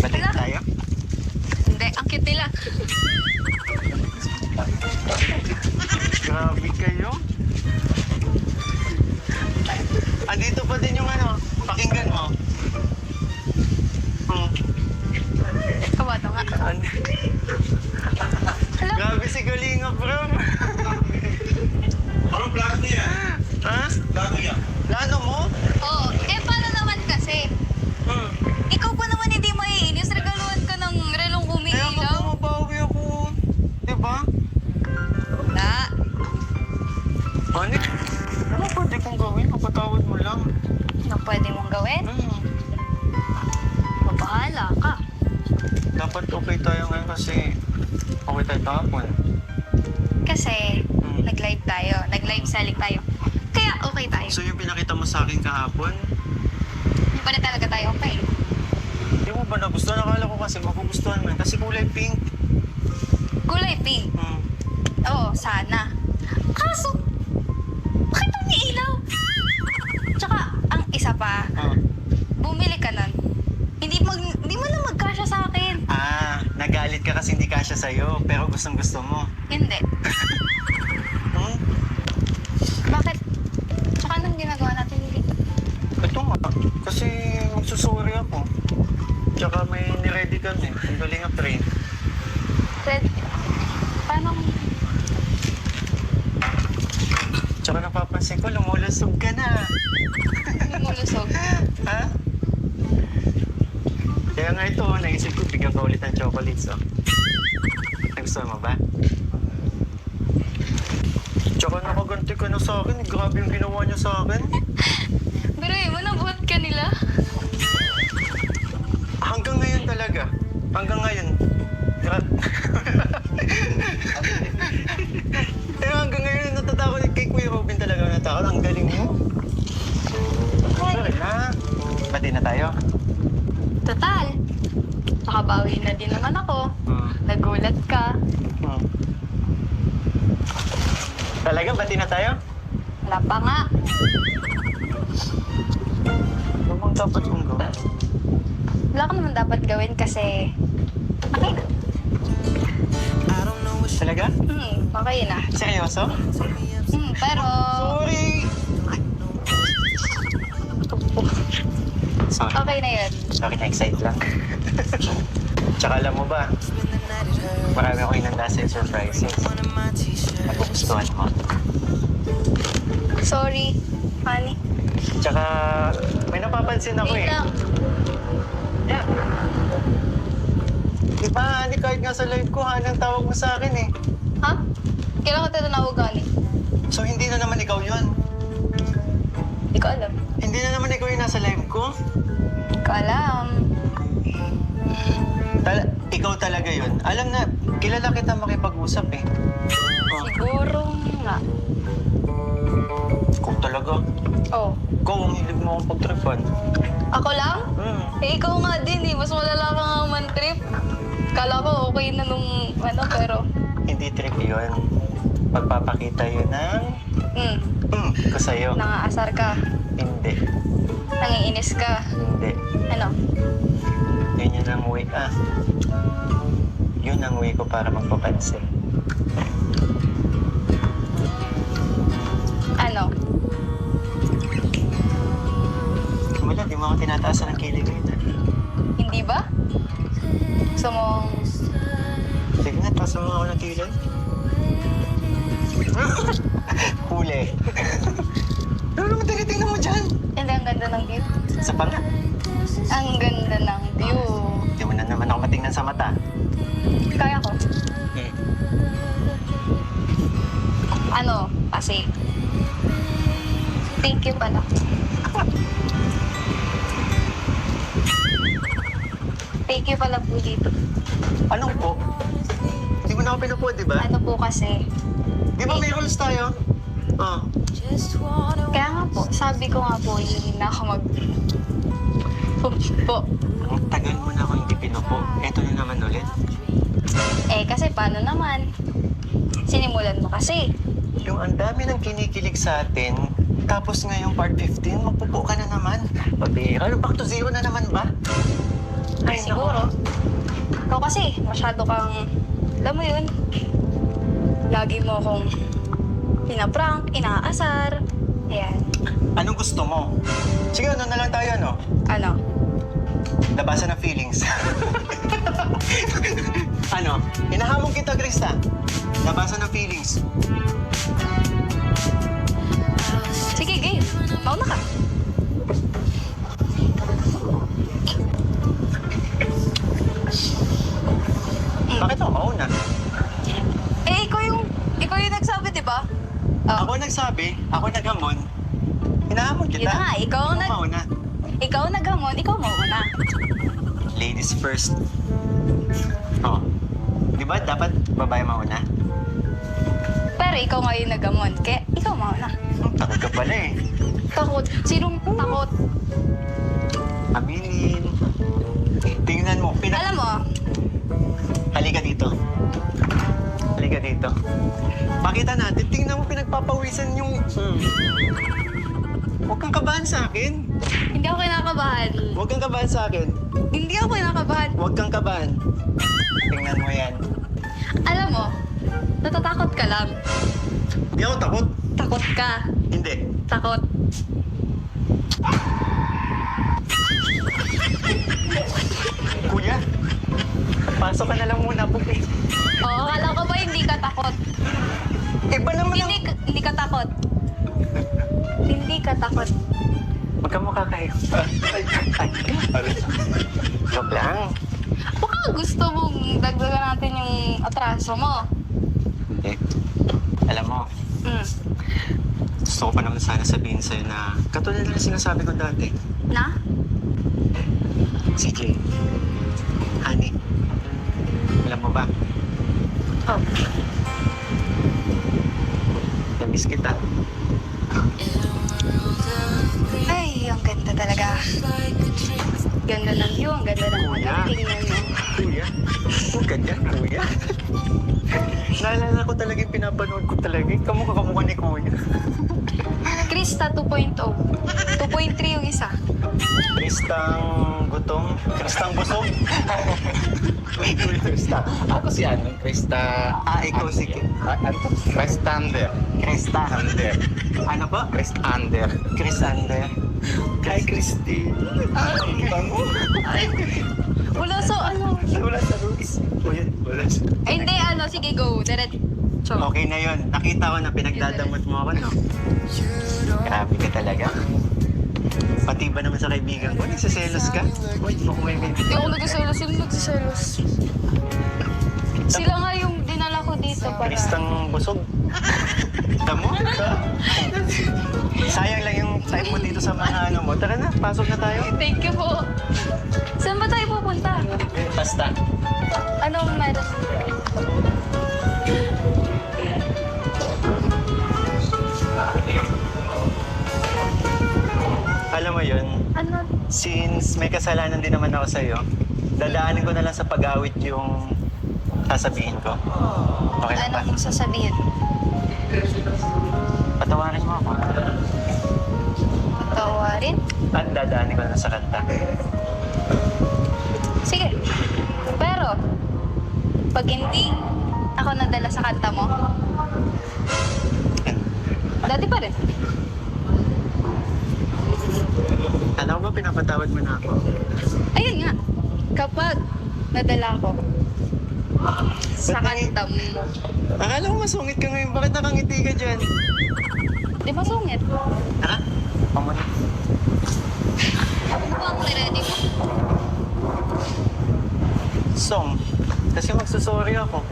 Balik Wala. tayo? Hindi, ang cute nila. Grabe kayo. Andito pa din yung ano, pakinggan mo. Kabato nga. Hello? Grabe si Galinga, bro. Anong plano niya? Ha? Plano niya? Plano mo? Oo. Paano naman kasi? Ikaw pa naman hindi maiinis. Regaluhan ka ng relong Kaya umiilaw. mabawi ako. Diba? Na. Ano? Ano pwede kong gawin? Papatawad mo lang. Ano pwede mong gawin? Mabahala ka. Dapat okay tayo ngayon kasi okay tayo kahapon. Kasi nag-live tayo. Nag-live selling tayo. Kaya okay tayo. So yung pinakita mo sa akin kahapon, Hindi pa na talaga tayo okay. hindi mo ba nagustuhan? Nakala ko kasi magugustuhan mo yun kasi kulay pink. Kulay pink. Hmm. Oo, sana. Kaso, bakit umiilaw? Tsaka, ang isa pa, Oh. bumili ka nun. Hindi mo na magkasya sa akin. Nagalit ka kasi hindi kasya sa'yo, pero gustong gusto mo. Hindi. Hmm? Bakit? Tsaka anong ginagawa natin dito? Ito nga, kasi magsusuri ako. Tsaka may niready kami. Ang galing ang train. Red, paano kung... Tsaka napapansin ko, lumulusog ka na. lumulusog? Ha? Kaya nga ito, naisip ko, bigyan ka ulit ng chocolates, oh. Nagustuhan mo ba? Tsaka nakaganti ka na sa akin. Grabe yung ginawa niyo sa akin. Pero mo, nabuhat ka nila. Hanggang ngayon talaga. Hanggang ngayon. Pero hanggang ngayon natatakot kay Kuya Robin talaga natakot. Ang galing mo. Sorry na. Bati na tayo. Total. Nakabawi na din naman ako. Nagulat ka. Talaga, bati na tayo? Wala pa nga. Ano bang dapat kong gawin? Wala ka naman dapat gawin kasi... Okay na. Talaga? Okay na. Seryoso? Pero... Sorry! Sorry. Okay na yun. Sorry, na-excite lang. Tsaka alam mo ba, marami ako inanda sa surprises. Nagugustuhan ko. Sorry, honey. Tsaka may napapansin ako Wait eh. lang. Yeah. Di ba, Ani, kahit nga sa live ko, Han, ang tawag mo sa akin eh. Ha? Kailan ka tinawag, honey? So hindi na naman ikaw yun. Hindi ko alam. Hindi na naman ikaw yung nasa live ko. Hindi ko alam. Ikaw talaga yun. Alam na, kilala kita makipag-usap eh. Siguro nga. Ikaw talaga. Oh. Ikaw ang hilig mo akong pagtripan. Ako lang? Eh, ikaw nga din eh. Mas malala ka nga man-trip. Kala ko okay na nung pero... Hindi trip yun. Pagpapakita yun ng... ko sa'yo. Nangaasar ka. Hindi. Nangiinis ka. Hindi. Ano? Yun ang way. Yun ang way ko para magpapansin. Ano? Wala, di mo ako tinataasan ng kilig ngayon. Hindi ba? Gusto mong... Sige na, taasan mo ako ng kilig. Huli. Ano naman tinitingnan mo dyan? Hindi, ang ganda ng view. Sa pa nga. Ang ganda ng view. Di mo na naman ako matingnan sa mata. Kaya ko. Ano? Kasi... Thank you pala. Thank you pala po dito. Anong po? Hindi mo na ako pinupo, di ba? Ano po kasi? Di ba may rules tayo? Oh. Kaya nga po, sabi ko nga po, hindi na ako mag... po. Ang tagal mo na ako hindi pinupo. Eto na naman ulit. Eh, kasi paano naman? Sinimulan mo kasi. Yung ang dami ng kinikilig sa atin, tapos ngayong part 15, magpupo ka na naman. Pabira, back to zero na naman ba? Ay, Siguro. Ikaw kasi, masyado kang... Alam mo yun? Lagi mo akong pinaprank, inaasar. Ayan. Anong gusto mo? Sige, ano na lang tayo, no? Ano? Labasan ng feelings. Ano? Hinahamon kita, Krista. Labasan ng feelings. Sige, game. Mauna ka. Bakit ako mauna? Eh, ikaw yung nagsabi, di ba? Oh. Ako nagsabi, ako naghamon. Hinahamon kita. Yun na nga, ikaw mauna. Ikaw naghamon, ikaw mauna. Ladies first. Oh. Di ba dapat babae mauna? Pero ikaw nga yung naghamon, kaya ikaw mauna. Takot ka pala eh. Takot. Sinong takot? Aminin. Tingnan mo. Alam mo, Halika dito. dito. Pakita natin. Tingnan mo pinagpapawisan yung... Huwag kang kabahan sa akin. Hindi ako kinakabahan. Huwag kang kabahan sa akin. Hindi ako kinakabahan. Huwag kang kabahan. Tingnan mo yan. Alam mo, natatakot ka lang. Hindi ako takot. Takot ka. Hindi. Takot. Kuya, pasok ka na lang muna po. Oo, akala ko ba hindi ka takot? Iba naman ang... Hindi ka takot. Hindi ka takot. Magkamukha kayo. Joke lang. Baka gusto mong dagdagan natin yung atraso mo. Hindi. Alam mo, Mm. gusto ko pa naman sana sabihin sa'yo na katulad na sinasabi ko dati. Na? CJ, honey, alam mo ba, Oh. namiss kita. Ay, ang ganda talaga. Ganda ng view, ang ganda ng Kuya. tingnan mo. Kuya, huwag ka dyan, kuya. Naalala ko talaga yung pinapanood ko talaga. Kamukha ni kuya. Krista 2.0. 2.3 yung isa. Kristang gutom, Kristang busog. Krista. Ako si Krista... Ikaw sige. Kristander. Krista. Ander. Ano ba? Kristander. Kristander. Hi, Christy. Wala sa ano. Wala sa rules. Kuya, wala sa... Ay, hindi, ano. Sige, go. Diretso. Okay na yun. Nakita ko na pinagdadamot mo ako, no? Grabe ka talaga. Pati ba naman sa kaibigan ko? Nagsiselos ka? Uy, mo kung may baby. Hindi ako nagsiselos. Sino nagsiselos? Sila nga yung dinala ko dito para... Kristang busog. Tamo? Sayang lang yung time mo dito sa mga ano mo. Tara na, pasok na tayo. Thank you po. Saan ba tayo pupunta? Basta. Anong meron? Alam mo yun, Ano? since may kasalanan din naman ako sa'yo, dadaanin ko na lang sa pag-awit yung sasabihin ko. Okay lang ba? Anong sasabihin? Patawarin mo ako. Tawarin? At dadaanin ko na lang sa kanta. Sige. Pero, pag hindi ako nadala sa kanta mo, dati pa rin. Alam mo ba pinapatawad mo na ako? Ayun nga. Kapag nadala ko sa kanta mo, Akala ko masungit ka ngayon. Bakit nakangiti ka dyan? di ba sungit? Ha? Pamunit. Ano ba ang ready mo? Song. Kasi magsusorry ako.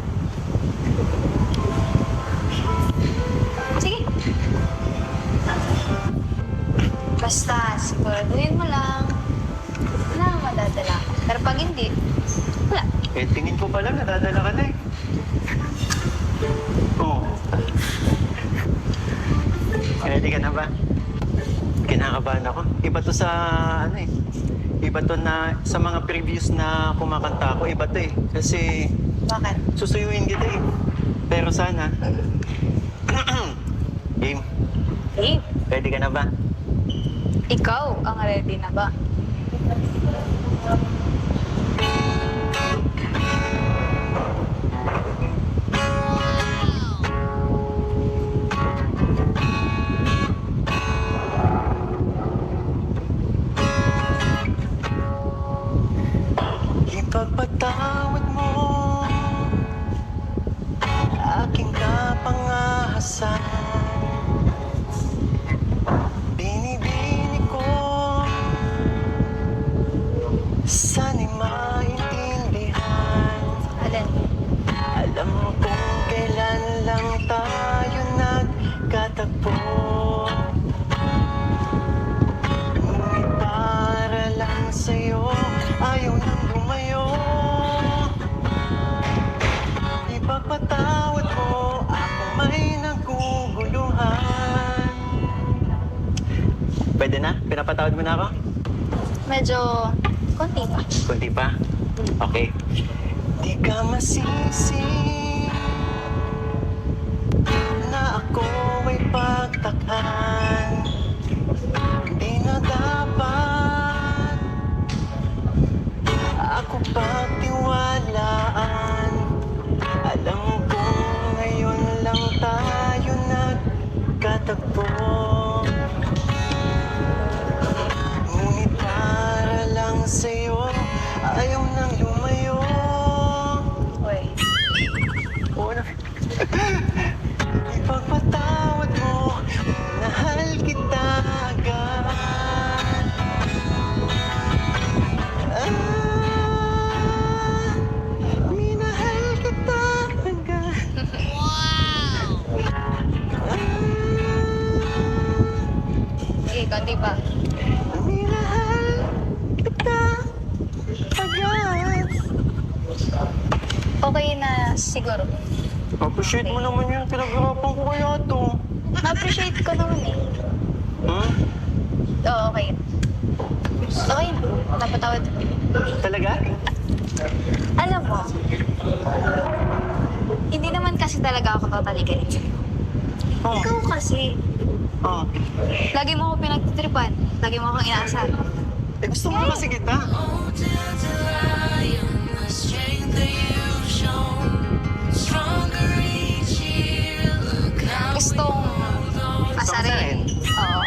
Sige. Basta, siguraduhin mo lang na madadala ko. Pero pag hindi, wala. Eh, tingin ko pa lang, nadadala ka na eh. Oo. Ready ka na ba? Kinakabahan ako. Iba to sa, ano eh. Iba to na, sa mga previous na kumakanta ako, iba to eh. Kasi, Bakit? susuyuin kita eh. Pero sana, game, Eh, ready ka na ba? ikaw ang ready na ba? Ipagpatawad mo aking kapangahasan. Binibini ko sana'y maintindihan. Alin? Alam kong kailan lang tayo nagkatagpo. Ngunit para lang sa'yo ayaw nang lumayo. Ipagpatawad mo ako may naguguluhan. Pwede na? Pinapatawad mo na ako? Medyo konti pa. Kunti pa? Okay. Di ka masisi ko pagtiwalaan. Alam kong ngayon lang tayo nagkatagpo. Ngunit para lang sa'yo, ayaw nang lumayo. Uy. Oo na. Ipagpatawad mo, mahal kita agad. Minahal kita agad. Sige, konti pa. Minahal kita agad. Okay na siguro. Appreciate mo naman yung pinaghirapan ko kaya to. Na-appreciate ko naman eh. Hmm? Oo, okay. Okay na. Napatawad. Talaga? Alam mo, hindi naman kasi talaga ako totally galit sa'yo. Oh. Ikaw kasi, Oh. lagi mo ako pinagtitripan. Lagi mo akong inaasar. Eh, gusto mo kasi kita. Gustong asarin. Asarin? Oo.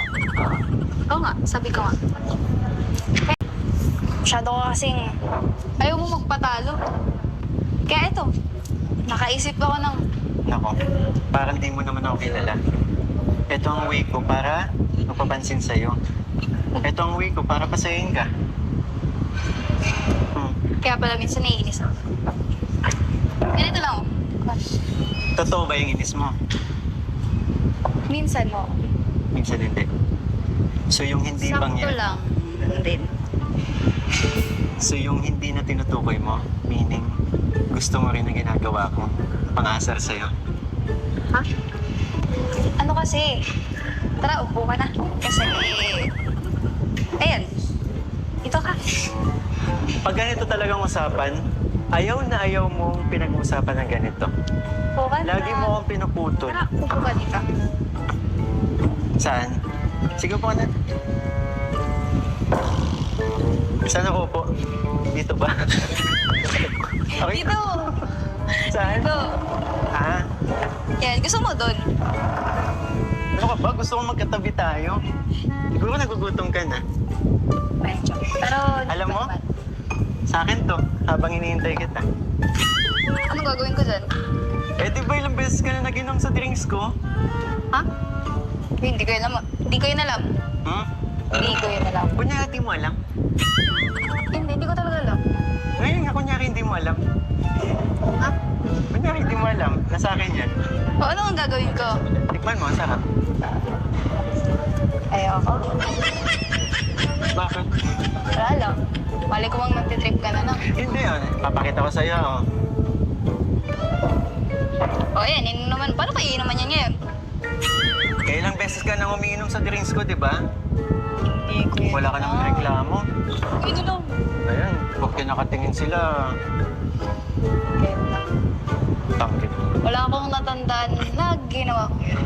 Oo nga, sabi ko nga. Masyado ka kasing ayaw mo magpatalo. Kaya ito, nakaisip ako ng Nako, parang di mo naman ako kilala. Ito ang way ko para mapapansin sa'yo. Ito ang way ko para pasayin ka. kaya pala minsan naiinis ako. Ganito lang. Totoo ba yung inis mo? Minsan mo. Minsan hindi. So yung hindi bang Sakto lang. Din. So yung hindi na tinutukoy mo, meaning gusto mo rin na ginagawa ko, pang-asar sa'yo. Ha? Ano kasi? Tara, upo ka na. Kasi, ayan. Ito ka. Pag ganito talagang usapan, ayaw na ayaw mong pinag-uusapan ng ganito. Upo ka na. Lagi mo akong pinuputol. Tara, upo ka dito. Saan? Sige po na. Saan ako po? Dito ba? Okay. Dito. Saan? Dito. Ah, Yan, gusto mo doon? ano ka ba? Gusto kong magkatabi tayo. Siguro nagugutom ka na. Medyo. Pero, Alam mo? Sa akin to, habang hinihintay kita. anong gagawin ko dyan? Eh, di ba ilang beses ka na naginom sa drinks ko? Ha? Hindi ko yun alam. Hindi ko yun alam. Hmm? Hindi ko yun alam. Kunyari mo alam. Hindi ko talaga alam. Ngayon nga, kunyari hindi mo alam. Ha? Kunyari hindi mo alam. Nasa akin yan. O, ano ang gagawin ko? Tikman mo, ang sarap. Ayoko. Bakit? Wala lang. Mali ko bang nagtitrip ka na na. Hindi yun. Papakita ko sa'yo. Oh. O, yan. Inuman. Paano kayo inuman yan ngayon? Kailang beses ka nang umiinom sa drinks ko, di ba? Hindi ko yun. Wala ka namang reklamo. Ito lang. Ayan, pag kinakatingin sila, Kaya lang. tangkit. Wala akong natandaan na ginawa ko yun.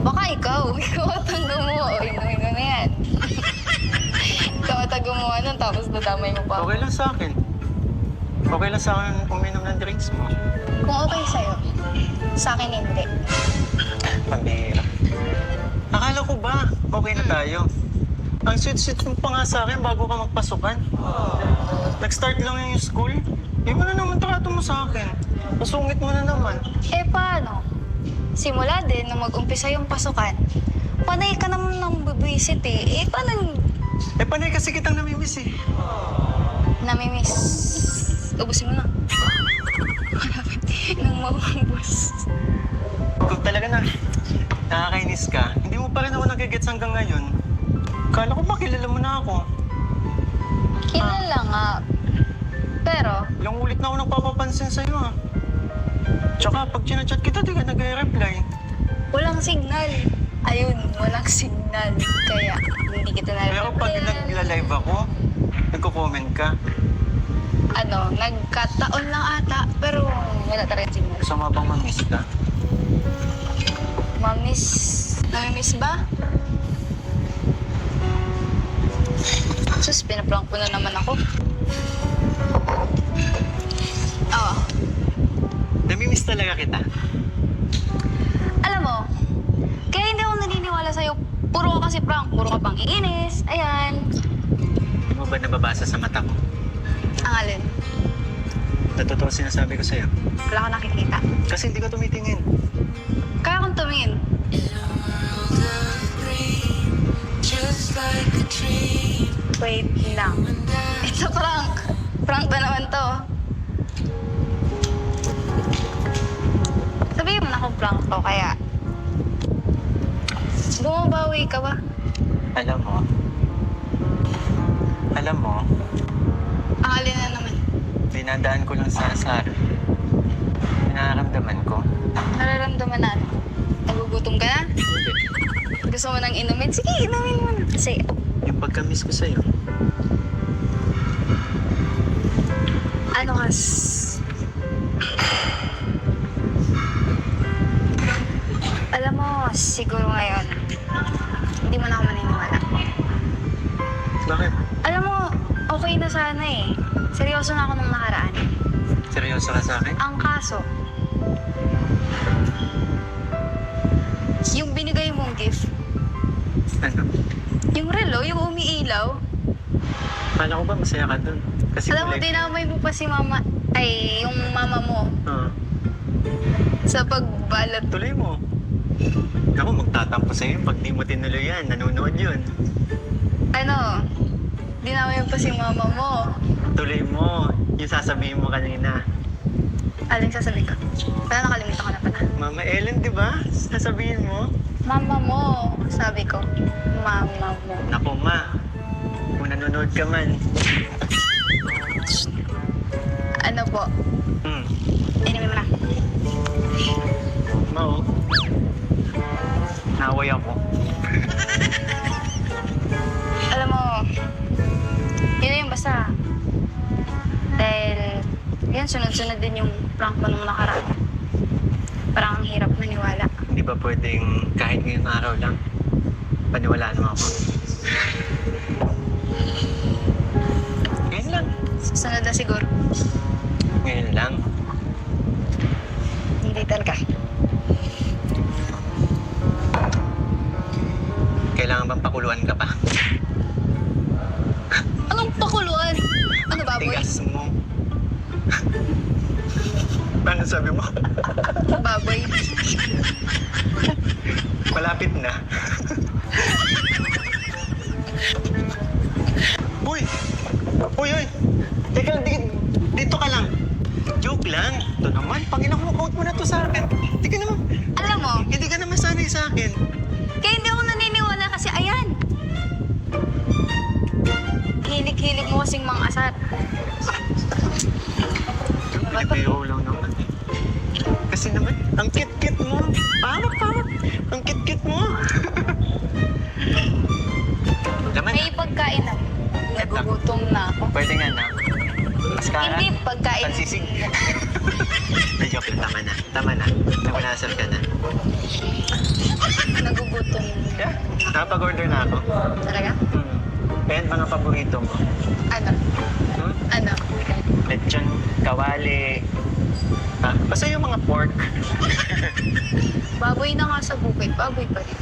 Baka ikaw. Ikaw at ang gumawa. O, inumin mo na yan. Ikaw at ang gumawa nun, tapos nadamay mo pa. Okay lang sa akin. Okay lang sa akin uminom ng drinks mo. Kung okay sa'yo, sa akin hindi. Pambihira. Akala ko ba, okay na tayo? Ang sweet-sweet mo pa nga sa akin bago ka magpasukan. Nag-start lang yung school. Iba na naman trato mo sa akin. Masungit mo na naman. Eh, paano? Simula din nung mag-umpisa yung pasukan, panay ka naman ng babisit eh. Eh, paano Eh, panay kasi kitang namimiss eh. namimiss? Ubusin mo na. Malapit nang maubos. Kung talaga na nakakainis ka, hindi mo pa rin ako nagigets hanggang ngayon. Kala ko ba kilala mo na ako? Kilala nga. Pero, Ilang ulit na ako nagpapapansin sa'yo ah. Tsaka pag chinachat kita, di ka nag-reply. walang signal. Ayun, walang signal. Kaya, hindi kita na Pero pag nagla-live ako, nagko-comment ka. ano, nagkataon lang ata. Pero, wala talaga signal. Gusto mo bang mamiss ka? Namimiss ba? Sus, pinaprank ko na naman ako. talaga kita. Alam mo, kaya hindi ako naniniwala sa'yo. Puro ka kasi prank, puro ka pang iinis. Ayan. Hindi mo ba nababasa sa mata ko? Ang alin. Natotoo sinasabi ko sa'yo. Wala ka nakikita. Kasi hindi ka tumitingin. Kaya kung tumingin. Just like a dream. Wait lang. It's a prank. Prank ba naman to? Sabihin mo na kung prank to, kaya... Bumabawi ka ba? Alam mo, Ang alin na naman. dinadaan ko lang sa asar. Nararamdaman ko. Nararamdaman na ano? Nagugutom ka na? Gusto mo nang inumin? Sige, inumin mo na. Kasi, Yung pagka-miss ko sa'yo. ano kas... Alam mo, siguro ngayon, hindi mo na ako maniniwala. Bakit? Alam mo, okay na sana eh. Seryoso na ako nung nakaraan. Seryoso ka sa akin? Ang kaso, yung binigay mong gift, Ano? yung relo, yung umiilaw, Kala ko ba masaya ka dun? Kasi alam mo, kulay- dinamay mo pa si mama, ay, yung mama mo, Oo. sa pagbalot. Tuloy mo. Ako, magtatampo sa'yo pag di mo tinuloy yan. Nanonood yun. Ano, dinamay mo pa si mama mo. Tuloy mo. Yung sasabihin mo kanina. Aling sasabihin ko? Wala, nakalimutan ko na pala. Mama Ellen, di ba? Sasabihin mo. Mama mo, sabi ko. Mama mo. Naku, ma. Kung nanonood ka man. Ano po? Inumin mo na. Ma, oh. Naway ako. Alam mo, yun na yun basta. Dahil, yan, sunod-sunod din yung prank mo nung nakaraan. Parang ang hirap maniwala. Hindi ba pwedeng kahit ngayong araw lang, paniwalaan mo ako? Ngayon lang. Susunod na siguro. Ngayon lang. Hindi talaga. Kailangan bang pakuluan ka pa? Anong pakuluan? Ano baboy? Tigas mo. Ano sabi mo? Baboy. Malapit na. Uy! Uy, uy! Teka, dito ka lang. Joke lang. Ito naman, pag inakukout mo na to sa akin. Hindi ka naman, Alam mo, hindi ka naman sanay sa akin. kaya hindi ako naniniwala kasi ayan. Hilig-hilig mo kasing mga asar. Pinipiro lang naman eh. Kasi naman, ang kit-kit mo. Pamak. Ang kit-kit mo. Laman na. May pagkain na. Nagugutom na ako. Pwede nga na. Mascara. Hindi pagkain. Pansisig. Ay, joke lang. Tama na. Nakunasal ka na. Nagugutom. Yeah, nakapag-order na ako. Talaga? And mga paborito mo. Ano? Hmm? Ano? Lechon, kawali. Basta yung mga pork. Baboy na nga sa bukid. Baboy pa rin.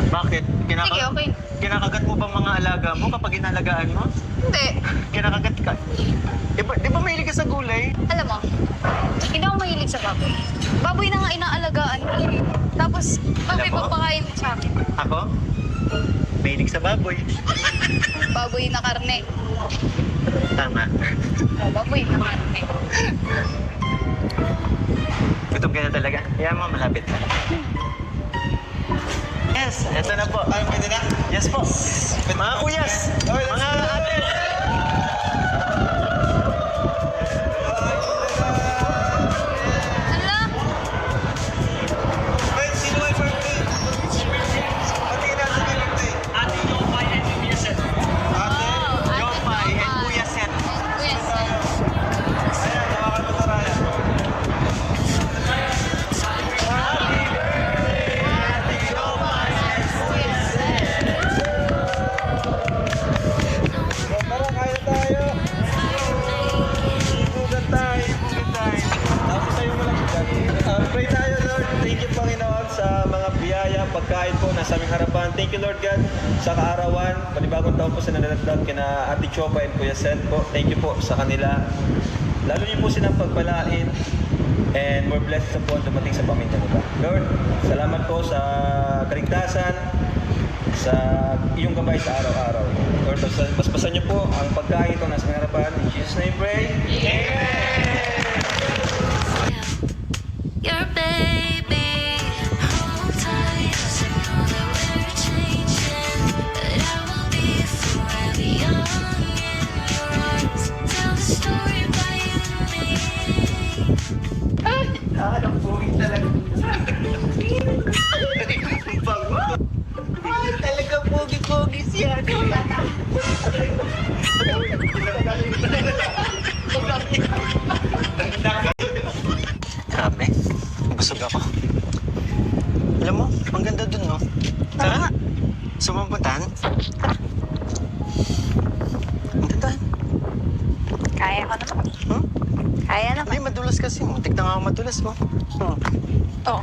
Bakit? Sige, okay. Kinakagat mo ba mga alaga mo kapag inalagaan mo? Hindi. Kinakagat ka. Di ba mahilig ka sa gulay? Alam mo, hindi ako mahilig sa baboy. Baboy na nga inaalagaan ko. Tapos, baboy Alam mo? papakain mo sa akin. Ako? Mahilig sa baboy. Baboy na karne. Tama. Baboy na karne. Gutom ka na talaga. Kaya mo, malapit na. Yes, eto na po. Ay, pwede na? Yes po. Mga kuyas, mga ate. Ala! Wait, sino may birthday? Pati na sa birthday. Ate yung kaya niyo niya sa... Jopay and Kuya Set. Kuya Set. Ayan, hawakan mo to, Raya. Tara, kaya tayo. sa aming harapan. Thank you, Lord God, sa kaarawan. Panibagong taon po sa nananagdag kina Ate Chopa and Kuya Seth po. Thank you po sa kanila. Lalo niyo po silang pagpalain and more blessings na po ang dumating sa pamilya nila. Lord, salamat po sa kaligtasan, sa iyong gabay sa araw-araw. Lord, basbasan niyo po ang pagkain ito nasa aming harapan. In Jesus' name, pray. Your baby, hold tight, 'cause I know that we're changing, but I will be forever young in your arms. Tell the story by you and me. Talaga pogi-pogi siya. Grabe, busog ako. Alam mo, ang ganda dun, no? Tara, sumamputan. Ang ganda. Kaya ko naman. Hmm? Kaya naman. Hindi, madulas kasi. Muntik na nga ako madulas mo. Hmm. Oh.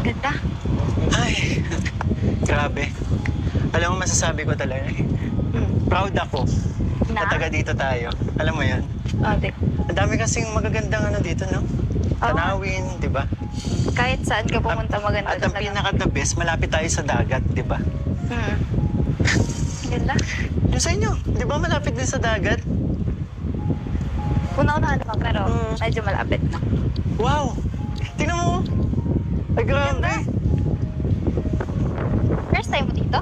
Ganda. Ay, grabe. Alam mo, masasabi ko talaga eh. Proud ako na taga dito tayo. Alam mo yan? Oh, di. Ang dami kasing magagandang ano dito, no? Tanawin, di ba? Kahit saan ka pumunta maganda At ang talaga. pinaka-the best, malapit tayo sa dagat, di ba? Ganda. Yung sa inyo, di ba malapit din sa dagat? Una-una naman, pero medyo malapit na. Wow! Tingnan mo! Ay, grabe! First time mo dito?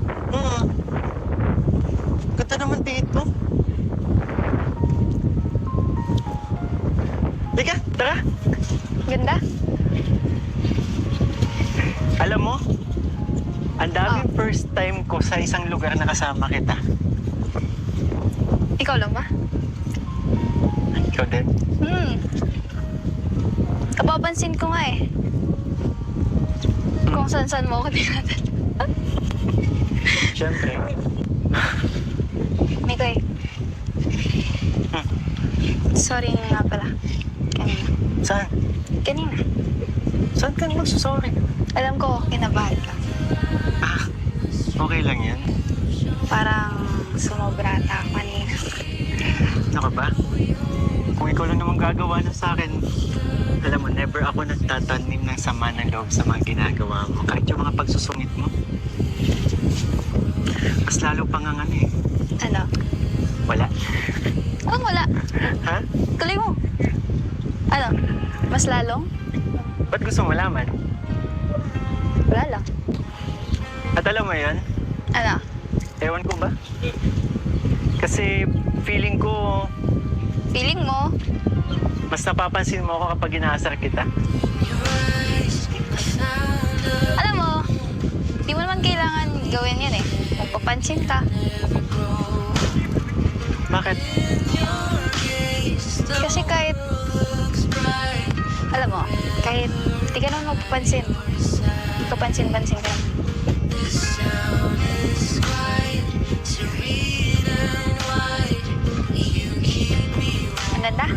Ganda naman dito. Lika, tara! Ganda. Alam mo, ang daming first time ko sa isang lugar na kasama kita. Ikaw lang ba? Ikaw din? Napapansin ko nga eh. Kung saan-saan mo ako tinatanong. Siyempre. Mikoy. Sorry nga pala. Kanina. Saan? Kanina. Saan ka magsusorry? Alam ko, kinabahan ka. Ah, okay lang yan. Parang sumobra ata ako kanina. Ano ka ba? Kung ikaw lang naman gagawa na sa akin, alam mo, never ako nagtatanim ng sama ng loob sa mga ginagawa mo. Kahit yung mga pagsusungit mo. Mas lalo pang ang ano eh. Ano? Wala. Oh, wala. Ha? Tuloy mo. Ano? Mas lalong? Ba't gusto mo malaman? Wala lang. At alam mo yun? Ano? Ewan ko ba? Kasi feeling ko, Feeling mo? mas napapansin mo ako kapag inaasar kita. Alam mo, di mo naman kailangan gawin yan eh. Magpapansin ka. Bakit? Kasi kahit, alam mo, kahit di ka naman magpapansin, kapansin-pansin ka. Ang ganda.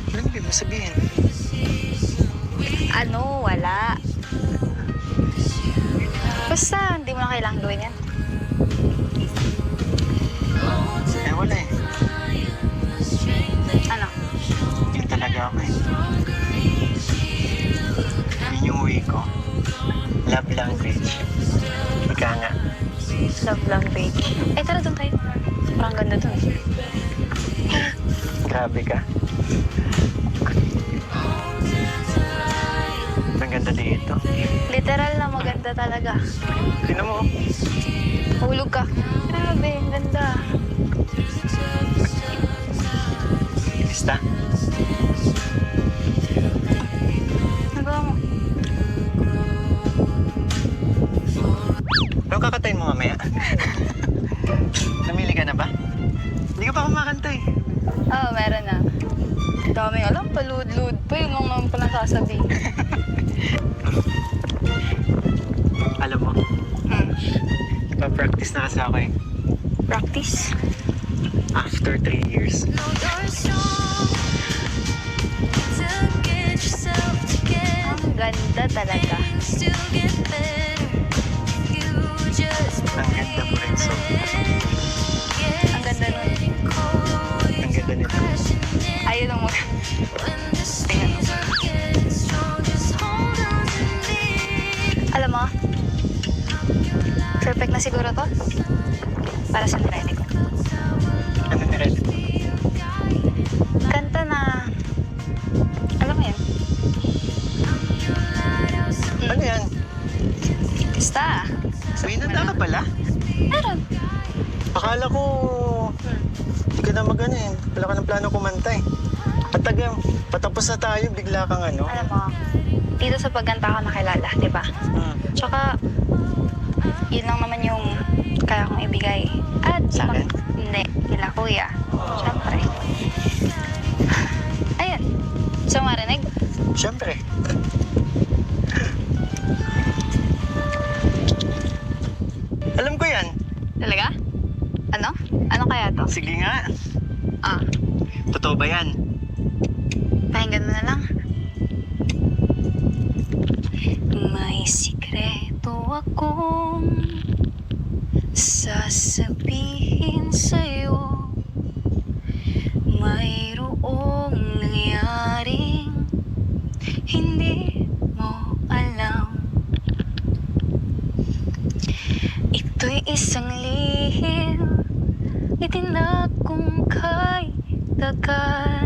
Ano ibig mo sabihin? Ano? Wala. Basta, hindi mo na kailangan gawin yan. Eh, wala eh. Ano? Yun talaga ako eh. Yun yung uwi ko. Love language. Ika nga. Love language. Eh, tara doon tayo. Parang ganda doon. Grabe ka. Ang ganda dito. Literal na maganda talaga. Tingnan mo. Hulog ka. Grabe, ang ganda. Basta. Nagawa mo. Ano kakatayin mo mamaya? Namili ka na ba? Hindi ka pa kumakanta eh. Oo, meron na. Daming alam, palud-lud pa. Yung lang naman pala sasabihin. Alam mo, pa-practice na kasi ako eh. Practice. After 3 years. No, you're strong to get yourself together. ganda talaga. Ang ganda mo rin, so. Ang ganda nun. Ang ganda nito. Ayun ang mga... Tingnan mo. Alam mo, perfect na siguro to para sa nirete ko. Ano nirete? Kanta na... Alam mo yan? Ano yan? Basta. May nanda ka pala? Meron. Akala ko... Hindi ka na mag-ano eh. Wala ka ng plano kumanta eh. At taga, patapos na tayo, bigla kang ano. Alam mo, dito sa pagkanta ko nakilala, di ba? Tsaka, yun lang naman yung kaya kong ibigay. At Sa akin? Hindi, nila kuya. Siyempre. Ayun. So, marinig? Siyempre. Alam ko yan. Talaga? Ano? Ano kaya to? Sige nga. Ah, Totoo ba yan? pakinggan mo na lang. May sikreto akong sasabihin sa'yo. Mayroong nangyaring hindi mo alam. Ito'y isang lihim itinakong kay tagal.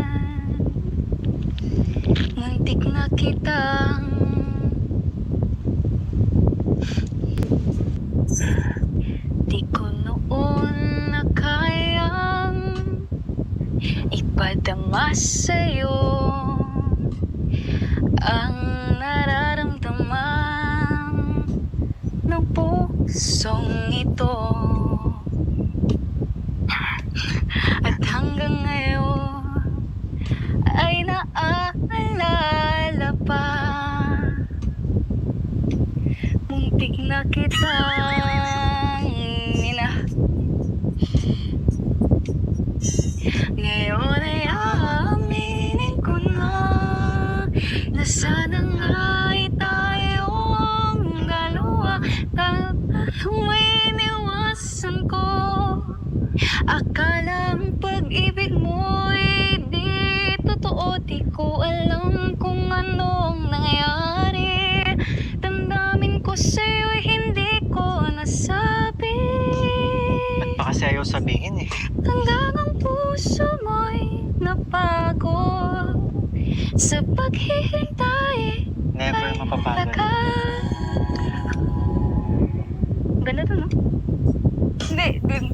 Muntik na kitang di ko noon na kayang ipadama sa'yo ang nararamdaman ng pusong ito. At hanggang ngayon ay naaalala pa. Muntik na kitang ngayon ay aaminin ko na sana nga ay tayong dalawa. Iniwasan ko, akala ang pag-ibig mo'y di totoo. Di ko alam kung anong nangyari. Damdamin ko sa'yo'y hindi ko nasabi. Ba't pa kasi ayaw sabihin eh? Hanggang ang puso mo'y napagod sa paghihintay. Never mapapagod. Ganda to, no? Hindi, dun.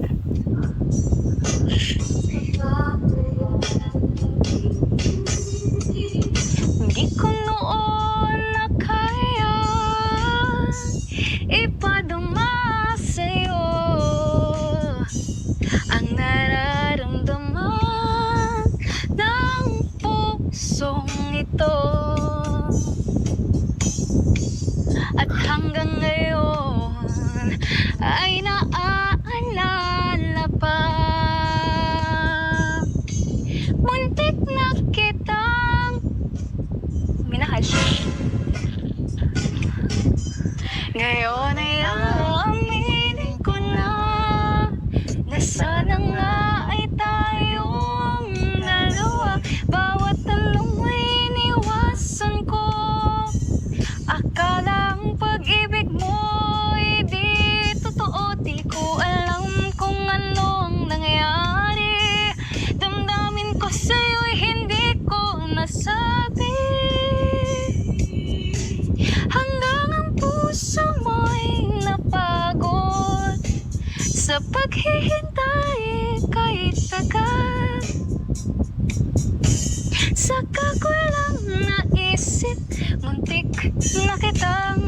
Hindi ko noon na kaya ipadama sa'yo ang nararamdaman ng pusong ito. At hanggang ngayon ay naaalala pa. Muntik na kitang minahal. Ngayon ay aaminin ko na sana nga ay tayong dalawa. Bawat tanong ay iniwasan ko, akala ang pag-ibig mo'y di totoo. Di ko alam kung anong nangyari. Damdamin ko sa'yo'y hindi ko nasabi. Hanggang ang puso mo'y napagod sa paghihintay kahit tagal. Saka ko lang naisip, muntik na kitang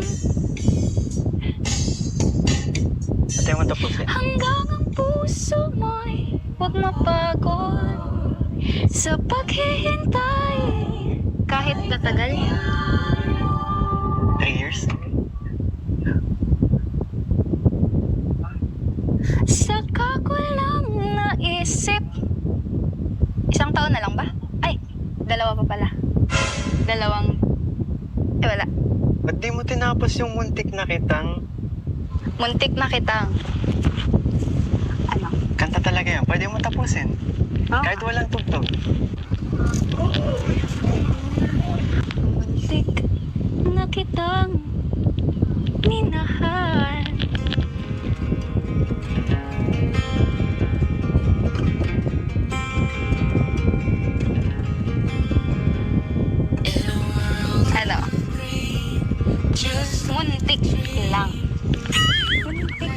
Patay mo tapusin. hanggang ang puso mo'y huwag mapagod sa paghihintay kahit tatagal. 3 years? Saka ko lang naisip, 1 taon na lang ba? Ay, 2 pa pala. 2, wala. Ba't di mo tinapos yung muntik na kitang? Muntik na kitang. Ano? Kanta talaga yan. Pwede mo tapusin. Oh? Kahit walang tugtog. Muntik na kitang minahal. Ano? Muntik lang. Muntik.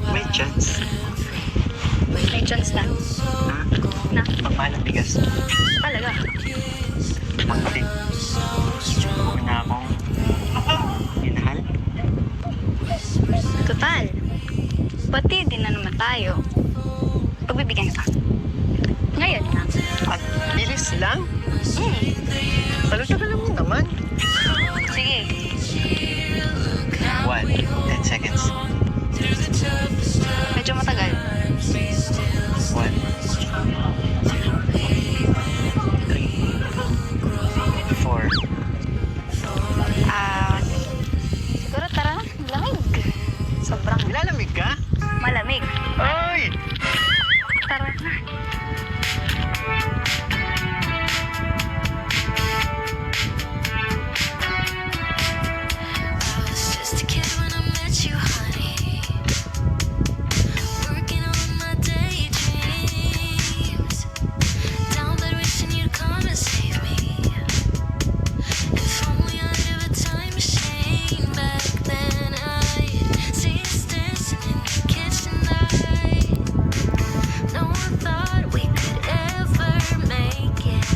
May chance. May chance na. Ha? Na? Pagmahal ang bigas. Talaga. Muntik. Huwag na akong minahal. Total. Pati din na naman tayo. Pagbibigyan ka. Ngayon na. At bilis lang. Hmm. Tagal mo naman. Sige. 10 seconds. Medyo matagal. 1, 3, 4. Siguro tara na. Lamig. Sobrang Nilalamig ka? malamig. Ay! Tara na. I was just a kid when I met you, honey. Working on my daydreams. Down bed wishing you'd come and save me. If only I'd have a time machine back then. I'd see us dancing in the kitchen light. No one thought we could ever make it.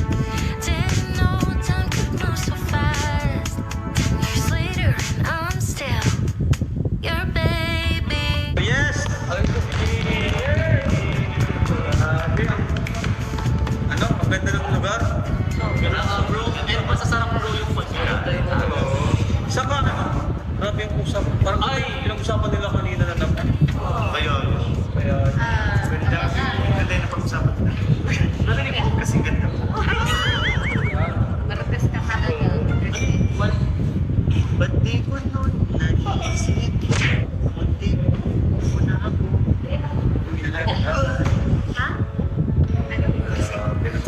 Didn't know time could move so fast. 10 years later, and I'm still your baby. Yes! Ano? Ang ganda ng lugar? Bro, and masasarap bro yung food. Saka ano? Grabe yung usap. Parang pinag-usapan nila kanina na naman. Ayun. Kaya, Ganda yung napag-usapan na. Narinig ko kasi ganda. Marates ka talaga. Ba't di ko nun nag-iisip? Muntik mo na ako.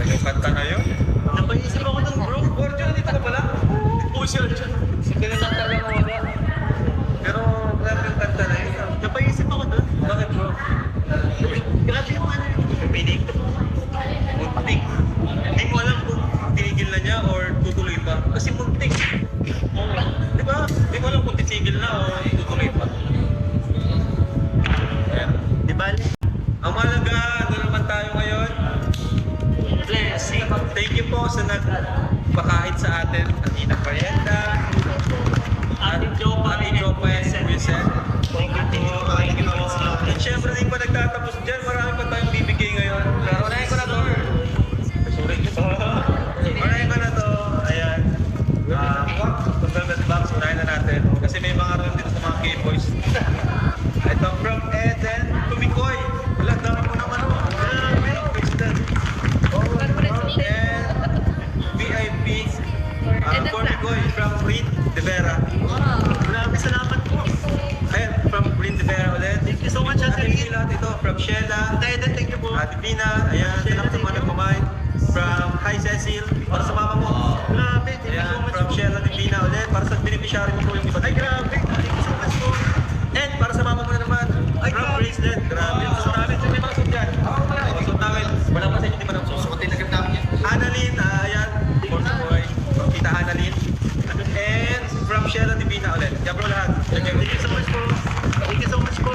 yung kanta na yun. Napaisip ako nun, bro. Borjo, dito ka pala? Oh, sir. Sige na lang talaga wala. Pero, grabe yung kanta na yun. Napaisip ako dun. Bakit bro? Grabe yung ano yung pinig. Muntik. Hindi mo alam kung tinigil na niya or tutuloy pa. Kasi muntik. Di ba? Hindi mo alam kung titigil na o tutuloy pa. Ayan. Di ba? Ang mahalaga, ano naman tayo ngayon? Blessing. Thank you po sa nagpakain sa atin. Atina Parienda. Ating Jopa. Ating Jopa and Wilson. Thank you. At syempre, di pa nagtatapos dyan. Marami pa tayong bibigay ngayon. Unahin ko na to. Sorry. Unahin ko na to. Ayan. Velvet box, unahin na natin. Kasi may mga room dito sa mga K-boys. Ito from Eden to Mikoy. Wala, dami mo naman o. Grabe. Christian. And VIP for Mikoy from Rin De Vera. Grabe, salamat po. Ayan, from Rin De Vera ulit. Thank you so much, Ate Ate Lynn. Lila, ito from Sheila. Eden, thank you po. Ate Pina, ayan, salamat sa mga nagpamain. From Hi Cecil, para sa mama mo. Grabe, thank you Ayan, so much from po. Sheila Ate Pina ulit, para sa beneficiary mo po yung iba. Ay, grabe. Thank you so much po. And para sa mama mo na naman, Ay, from grabe. Bracelet, grabe. Ang suot namin, may mga suot yan. Suot namin, wala pa sa inyo, di ba nang susuotin na namin yan. Annalyn, ayan, for the boy, from Tita Annalyn. And from Sheila Ate Pina ulit. Yan bro lahat. Thank you so much po. Thank you so much po.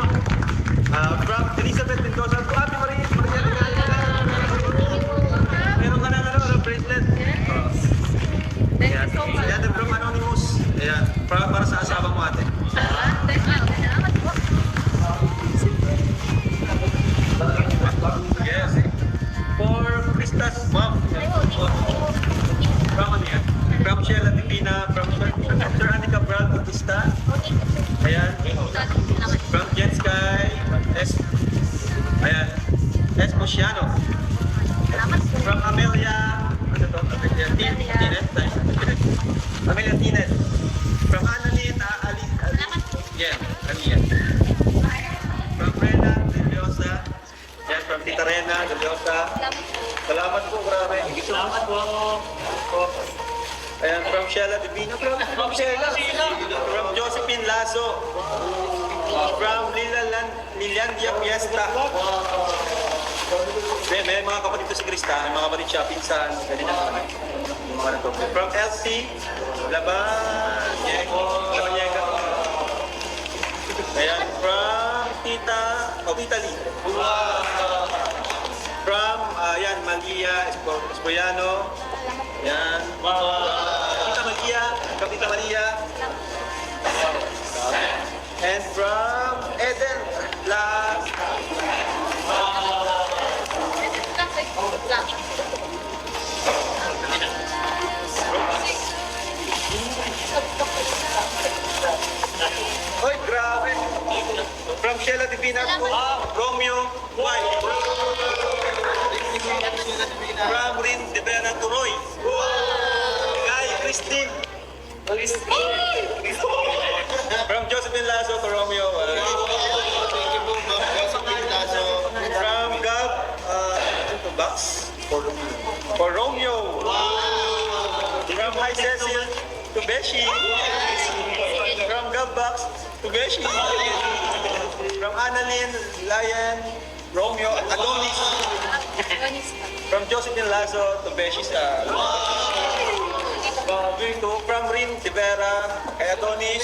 From Elizabeth Mendoza to Ate Maria. Meron ka na ano, bracelet. Thank you so much. Ayan, from Anonymous. Ayan, para sa asawa mo ate. Salamat po. Yes. For Christas mom. From ano yan? From Sheila Tipina, from Sir Anika Brad Bautista. Ayan. From Jet Sky. Ayan. S. Mosiano. From Amelia. Ano to? Amelia Tinez. Amelia Tinez. Tita Rena, Galyota. Salamat po. Salamat po, grabe. Salamat po. Ayan, from Sheila Divina. From Sheila. From Josephine Lazo. From Lilandia Fiesta. May mga kapatid to si Krista, may mga kapatid siya, pinsan, ganyan naman. Yung mga nito. From LC, Labanyega. Ayan, from Tita Lee. From, yan, Malia Espoyano. Yan. Tita Malia, Kapita Malia. And from Eden La. Oy, grabe. From Sheila Divina po. Romeo White. From Rin de Vera Turoy. Kay Christine. From Josephine Lazo to Romeo. From Gab Box for Romeo. From High Cecil to Beshi. From Gab Box to Beshi. From Annalyn, Lion, Romeo, Adonis. From Josephine Lazo to Beshi sa from Rin Tibera kay Adonis.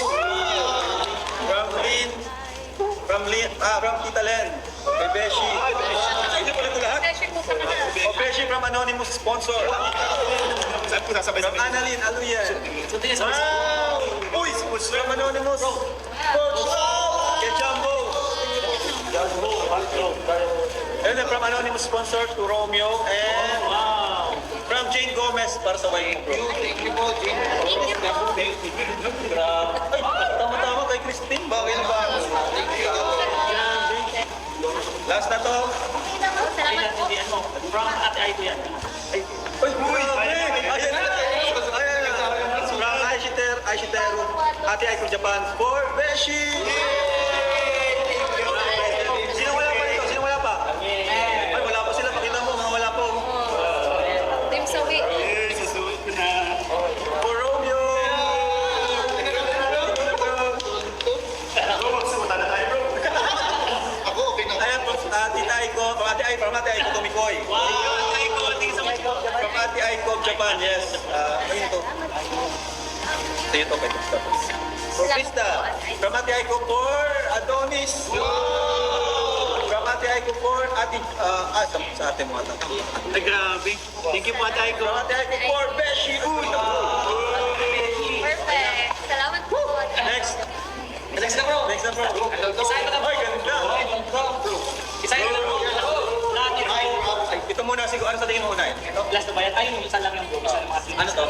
From Tita Len kay Beshi. Hindi pala ito lahat. O Beshi from Anonymous Sponsor. From Annalyn Aluyan. Wow! Uy! From Anonymous Coach kay Jumbo. And then from Anonymous Sponsor to Romeo and from Jane Gomez para sa White Pro. Grabe. Ay, tama-tama kay Christine. Bagay na ba? Last na to. Salamat po. From Ate Aiko yan. Ay, grabe. Ayan na. From Aishiteru, Ate Aiko Japan for Beshi. Sino wala pa dito? Sino wala pa? Ay, wala pa sila. Pakita mo, mga wala po. Team Sawi. For Romeo. Ayan, Tita Aiko, from Ate Aiko Tumikoy. From Ate Aiko of Japan, yes. Ayun to. Ito kay Krista. For Krista. From Ate Aiko for Adonis. From Ate Aiko for Ate, sa ate mo ata. Ay, grabe. Thank you po, Ate Aiko. From Ate Aiko for Beshi. Uy! Perfect. Salamat po. Next. Next na, bro. Next na bro. Isahin na, bro. Ay, ganda. Isahin na, bro. Lahat ito. Ay, ito muna siguro. Ano sa tingin mo una? Last na ba yan? Ay, yung isa lang yung bro. Isa ng mga team. Ano to?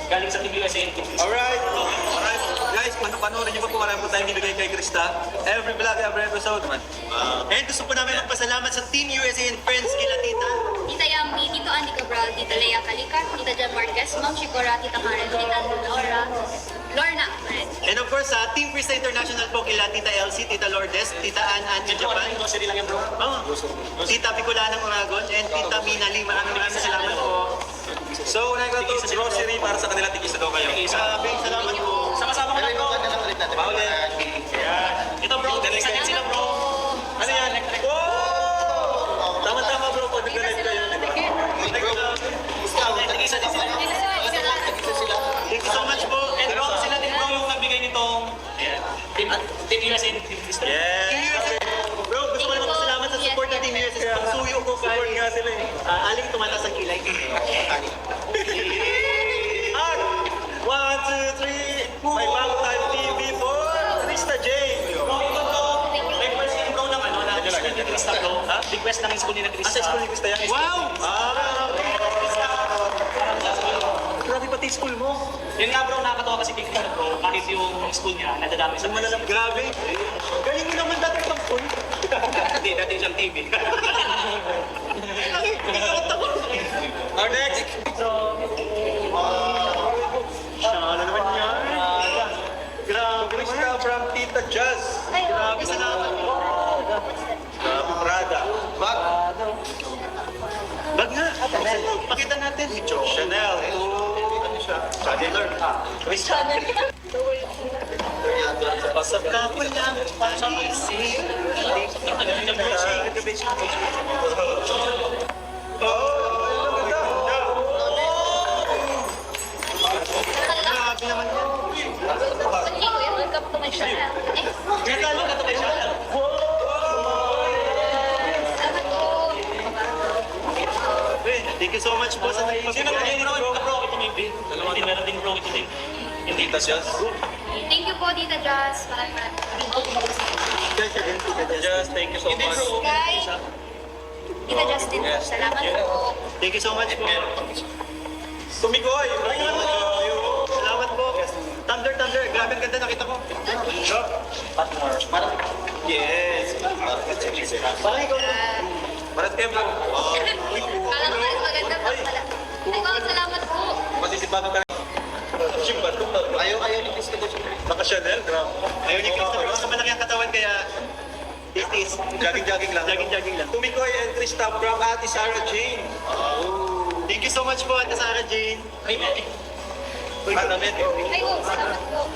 Galing sa Team USA and Team Alright. Alright. Guys, panoorin niyo po marami po tayong binigay kay Krista. Every vlog, every episode naman. And gusto po namin magpasalamat sa Team USA and Friends kila Tita. Tita Yami, Tito Andy Cabral, Tita Lea Calicar, Tita Jan Marquez, Ma'am Shikora, Tita Karen, Tita Lorna, And of course, sa Team Krista International po kila Tita Elsie, Tita Lourdes, Tita Ann ng Japan. Grocery lang yan, bro. Tita Bicola ng Oragon, and Tita Mina Lee. Maraming salamat po. So, unahin ko ito, grocery para sa kanila. Tigisa daw kayo. Salamat po. Sama-sama ko lang, bro. Paulit. Ito, bro. Galing sa sila, bro. Ano yan? Wow! Tama-tama bro, pag nag-live kayo, di ba? Isa din sila. Thank you so much po. And bro, sila din bro yung nagbigay nitong Team USA and Team Krista. Yes! Bro, gusto ko naman pasalamat sa support ng Team USA. Pagsuyo ko Support nga sila eh. aling tumataas ang kilay. At 1, 2, 3, may bago tayong TV for Krista Jane. Request yung bro ng ano, ng school ni Krista bro. Request ng school ni Krista. Sa school ni Krista yan. Wow! Grabe pati school mo. Yun nga bro, nakakatawa kasi kay Krista bro. Kahit yung school niya, nadadami sa Malalang grabe. Galing mo naman dati pang school. Hindi, dati siyang TV. Our next. Ano naman yan? Grabe. Krista from Tita Jazz. Ay, oh, salamat po. Grabe, Prada. natin? Chanel. Ano siya? Chandler. Pasap ka po lang. Pagising. Grabe naman yan. Welcome to my channel. Thank you so much po sa Sino ba yung bro? Ito may bin. Hindi meron din bro ito din. Hindi tas yan. Thank you po, Tita Jazz. Just thank you so much. Guys, Tita Justin po. Salamat po. Thank you so much po. Tumigoy! Salamat po. Thunder. Grabe ang ganda nakita ko. Yes. Parang ikaw na. Marat kayo bro. Kala ko mas maganda pa pala. Ay, salamat po. Masisipagan ka na. Ayaw ni Chris ka doon. Naka-Chanel, grabe. Ayaw ni Chris na malaki ang katawan kaya tis. Jogging lang. Jogging lang. Tumikoy and Krista from Ate Sarah Jane. Thank you so much po, Ate Sarah Jane. Manamit. Ay, salamat po.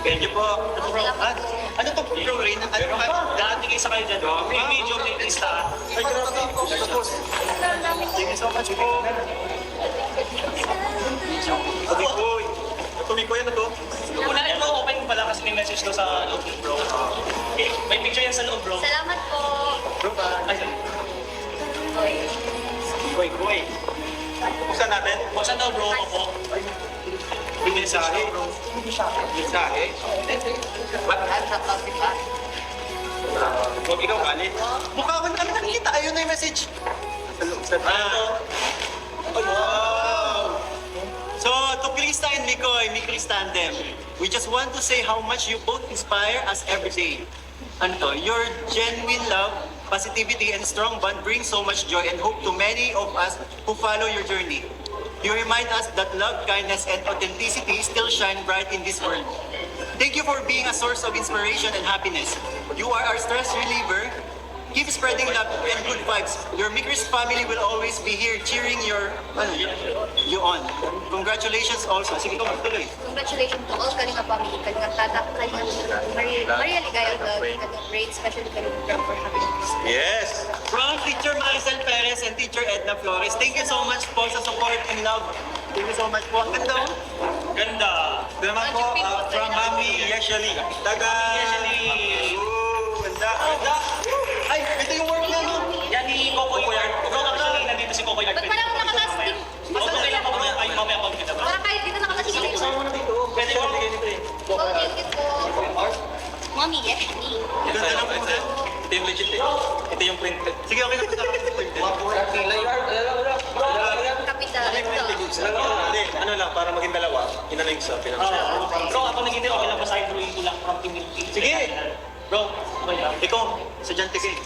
Thank you po. Salamat po. Ano to bro, Rain? Ano ka? Dati kayo sa kayo dyan. May video, may lista. Ay, grabe. Thank you so much po. Tumikoy. Tumikoy, ano to? Unahin mo, open mo pala kasi may message daw sa loob bro. Okay, may picture yan sa loob bro. Salamat po. Ay, Koy. Buksan natin. buksan daw bro, opo. Yung mensahe. Mensahe. Huwag ikaw galit. Mukha ko na kami nakikita. Ayun na yung message. Wow! So, to Krista and Mikris Tandem, we just want to say how much you both inspire us every day. Ano to? Your genuine love, positivity, and strong bond bring so much joy and hope to many of us who follow your journey. You remind us that love, kindness, and authenticity still shine bright in this world. Thank you for being a source of inspiration and happiness. You are our stress reliever. Keep spreading love and good vibes. Your Mikris family will always be here cheering you on. Congratulations also. Sige ko magtuloy. Congratulations to all Kalinga family, Kalinga Tata, Kalinga Maria Ligaya, Kalinga Great, especially Kalinga for having us. Yes! From Teacher Maricel Perez and Teacher Edna Flores, thank you so much po sa support and love. Thank you so much po. Ang ganda oh. Ganda. Ito naman po, from Mami Yeshali. Taga... Ganda. Ay, ito yung work na no? Yan ni Coco Yard. Bro, actually, nandito si Coco Yard. Ba't parang nakatas din? Okay lang po, ay mamaya pag kita ba? Parang kahit dito nakatas din. Pwede mo bigay nito eh. Oh, thank you po. Mommy, yes, me. Ito yung printed. Ito yung legit eh. Ito yung printed. Sige, okay na po sa Kapital. Hindi, ano lang, para maging dalawa. Yun na lang yung sa pinag-share. Bro, ako naging okay lang basahin drawing ko lang from Team Milky. Sige. Bro, okay lang. Ikaw, estudyante ka eh.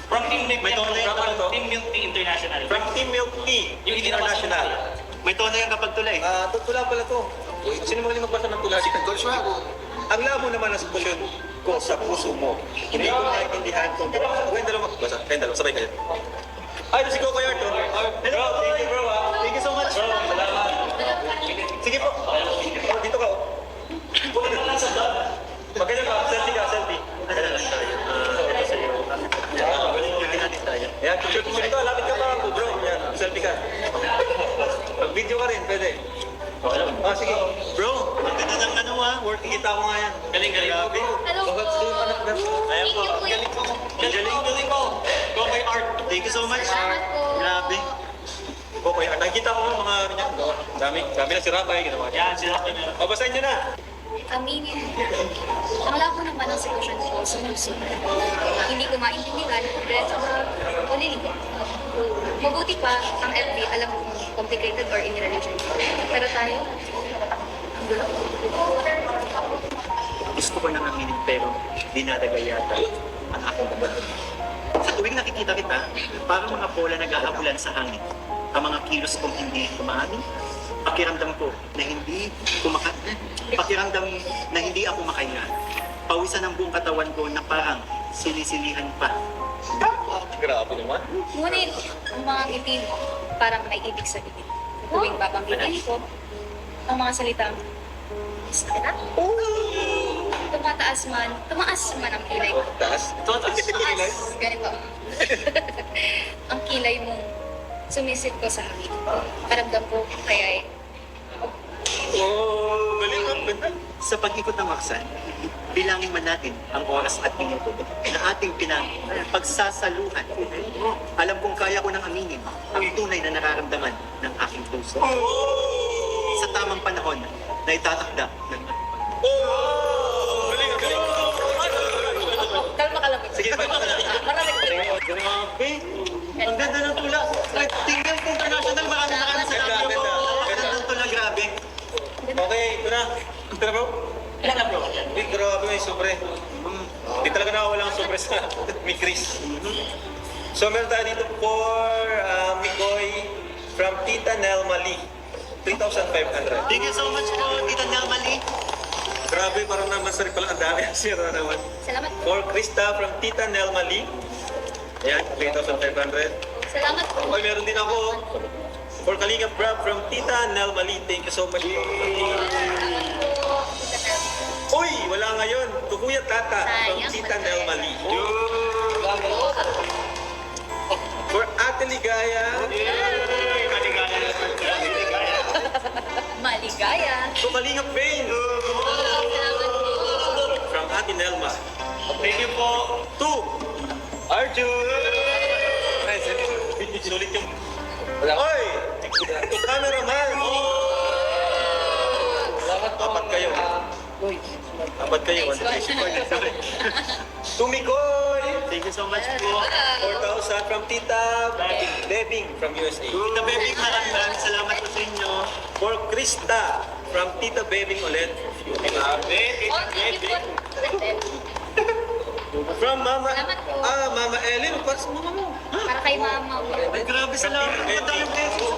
From Team Milky. May tono yan kapag to? Team Milky International. From Team Milk Tea Yung International. May tono yan kapag tulay. Tula pala to. Sino magaling magbasa ng tula? Si Ang labo naman ng sitwasyon ko sa puso mo. Hindi ko naiintindihan kung kayong dalawa magbasa. Kayong dalawa, sabay kayo. Ay, ito si Coco Yard to. Hello, thank you bro. Thank you so much. Salamat. Sige po. Dito ka. Magkano ka? Selfie ka, selfie. Yan, picture mo dito. Lapit ka pa, bro. Yan, selfie ka. Mag-video ka rin, pwede. Sige. Bro, ang ganda ng ano ah. Work kita ko nga yan. Galing. Grabe. Hello po. Ayan Thank po. you po. Galing ko. Go by art. Thank you so much. Salamat po. Grabe. Okay, nakikita ko nga mga ganyan. Dami na si Rapay, ginawa niya. Yan, sila kayo meron. Babasahin niyo na. Aminin. Ang labo naman ang sitwasyon ko sa puso. Hindi ko maintindihan, diretso o liliko. Mabuti pa ang FB, alam mo complicated or in relationship. Pero tayo, ang gulo. Gusto ko nang aminin pero dinadagay yata ang aking kabalan. Sa tuwing nakikita kita, parang mga bola naghahabulan sa hangin. Ang mga kilos kong hindi kumaamin, pakiramdam ko na hindi ako makahinga. pawisan ng buong katawan ko na parang sinisilihan pa. Grabe naman. Ngunit, ang mga ngiti mo, parang may ibig sabihin. Tuwing babanggitin ko, ang mga salitang, "Miss kita?" Tumaas man ang kilay mo. Taas. Tumaas, ganito. Ang kilay mo, sumisid ko sa hangin. Paramdam ko, kaya Oh, galing ang ganda. Sa pag-ikot ng Maksan, bilangin man natin ang oras at minuto na ating pagsasaluhan. Alam kong kaya ko nang aminin ang tunay na nararamdaman ng aking puso. Sa tamang panahon na itatakda ng Galing, galing. kalma ka lang. Sige, Maraming Grabe! Ang ganda ng tula. Tingnan ko international, maraming salamat po. Ang ganda ng tula, grabe. Okay, ito na. Ito na bro? Ilan na bro? Uy, grabe may sobre. Hindi talaga nakawala ang sobre sa may Chris. So meron tayo dito for Mikoy from Tita Nelma Lee. 3,500. Thank you so much po, Tita Nelmali. Grabe, parang naman sorry pala ang dami. Zero naman. Salamat po. For Krista from Tita Nelma Lee. Ayan, 3,500. Salamat po. Okay, meron din ako. For Kalinga Brab from Tita Nelma Lee. Thank you so much. Uy, wala ngayon. Kuya Tata from Sayang, Tita wala. Nelma Lee. For Ate Ligaya. Maligaya. For Kalinga Pain. Salamat po. From Ate Nelma. Thank you po. To Arjun. Sulit yung... Oy! To cameraman. Apat kayo. Apat kayo. To Mikoy. Thank you so much po. 4,000 from Tita Bebing from USA. Tita Bebing, maraming salamat po sa inyo. For Krista from Tita Bebing ulit. Oh, thank you po. From Mama Salamat po. Mama Ellen, para sa mama mo. Para kay mama mo. Ay, grabe, salamat po. Dahil beses.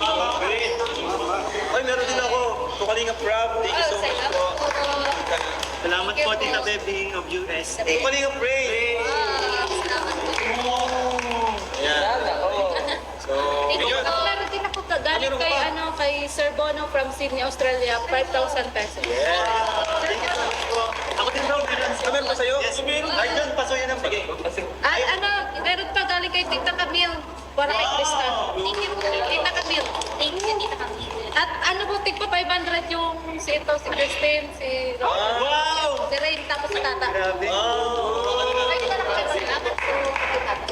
Ay, meron din ako. Tukalinga Prab, thank you so much Salamat po. po. Salamat po, Tita Bebing of USA. Tukalinga Pray. Salamat po. Ayan. So, Thank you yun. po. Meron din ako galing Meron kay pa. kay Sir Bono from Sydney, Australia, 5,000 pesos. Thank you so much po. Ako din daw. Meron pa sa'yo? Yes, meron. Ay, dyan, pasoyan ang bigay. At meron pa galing kay Tita Camille para kay Krista. Thank you po. Tita Camille. Thank you, Tita Camille. At tigpa 500 yung si Christine, si Wow! si Rain, tapos si Tata. Grabe. Ay, di ba nakapagpasalamat po kay Tata?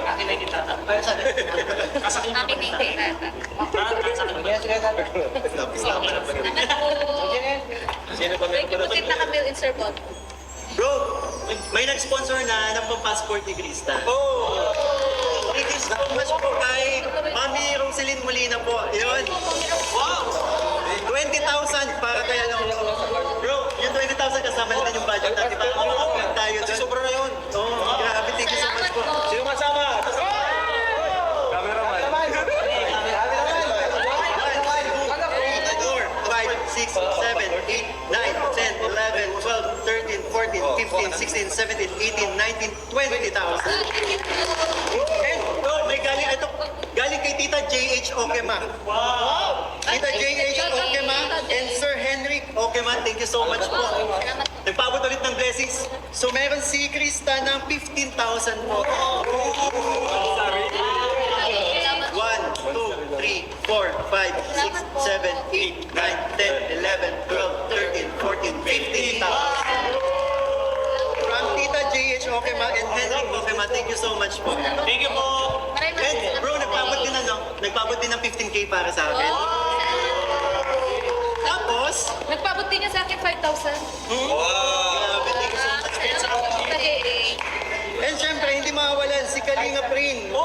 Akin na yung tata. Akin na yung kay Tata. Salamat po. Sino pa meron Thank you po, Tita Camille in Sir Bono. Bro, may nag-sponsor na ng passport ni Krista. Oh! Thank you so much po kay Mami Roselyn Molina po. Yun. Wow! 20,000 para kay ano. Bro, yung 20,000 kasama na din yung budget natin. Para makapag tayo Kasi doon. sobra na yun. Oh, grabe. Thank you so much Salamat po. po. Sino masama? Cameraman. 6, 7, 8, 9, 10, 11, 12, 13, 14, 15, 16, 17, 18, 19, 20,000. And may galing kay Tita J.H. Okema. Wow! Tita J.H. Okema and Sir Henrik Okema, thank you so much po. Nagpaabot ulit ng blessings. So meron si Krista ng 15,000 po. 1, 2, 3, 4, 5, 6, 7, 8, 9, 10, 11, 12, 13, 14, 15,000. From Tita J.H. Okema and Henrik Okema, thank you so much po. Thank you po. And bro, nagpabot din ng 15K para sa akin. Tapos, Nagpabot din niya sa akin 5,000. grabe, thank you so much. And syempre, hindi mawawalan si Kalinga Prin. 3,000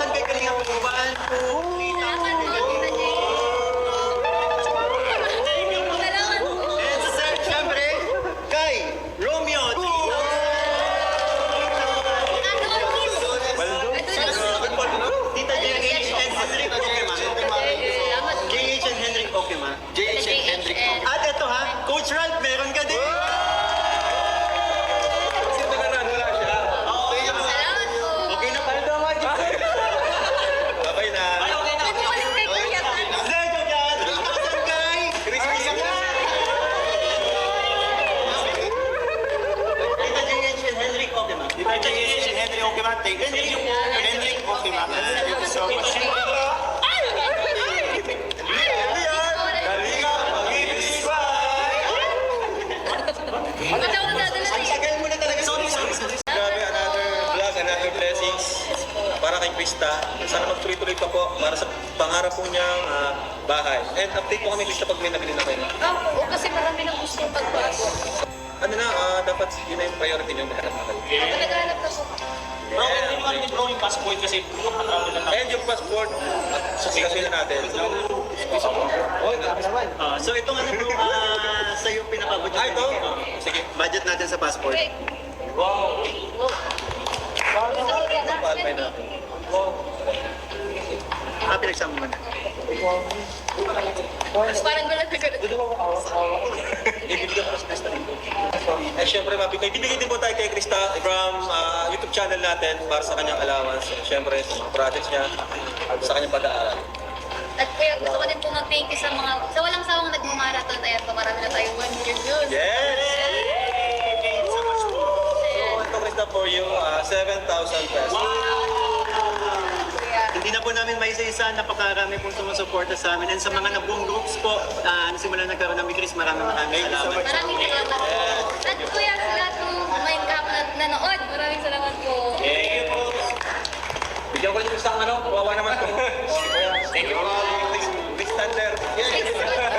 kay Kalinga Prin. 1, 2, 3,000 kay Kalinga Prin. Salamat po. And syempre, kay Romeo. Tita J.H. and Henrik Okema. J.H. and Henrik Okema. J.H. and At ito ha, Coach Ralph, meron ka din. Thank you po. Henrik Optimakan. Thank you so much. Ba't ako dadala Ang sagal mo na talaga. Sorry. Grabe, another vlog, another blessings para kay Krista. Sana magtuloy-tuloy pa po para sa pangarap po niyang bahay. And update po kami Krista pag may nabili na kayo. Oo, kasi marami nang gustong pagbago. Ano na, dapat yun na yung priority niyo. Maghanap na kayo. Ako naghahanap na po. Bro, hindi mo kami bro yung passport kasi travel na And yung passport, susikasuhin na natin. So itong ano bro, sa'yo pinaka-budget Ah, ito? natin. Sige. Budget natin sa passport. Okay. Paalpay natin. Pinagsama mo na. Parang gulat na gulat. Ibibigyan ko sa Krista dito. Eh syempre, bibigyan din po tayo kay Krista from YouTube channel natin para sa kanyang allowance. Syempre, sa mga projects niya, sa kanyang pag-aaral. At kaya gusto ko din po mag-thank you sa mga, sa walang sawang nagmamarathon. Ayan po, marami na tayo 1 million views. Yes! So, ito Krista for you, 7,000 pesos. Hindi na po namin maisa-isa, napakarami pong sumusuporta sa amin. And sa mga nabuong groups po, nagsimula nagkaroon ng Mikris, maraming salamat. Maraming salamat po. At kuya, sa lahat ng Mind Cup na nanood, maraming salamat po. Bigyan ko rin sa ano, kawawa naman ko. Thank you. Big standard. Yes.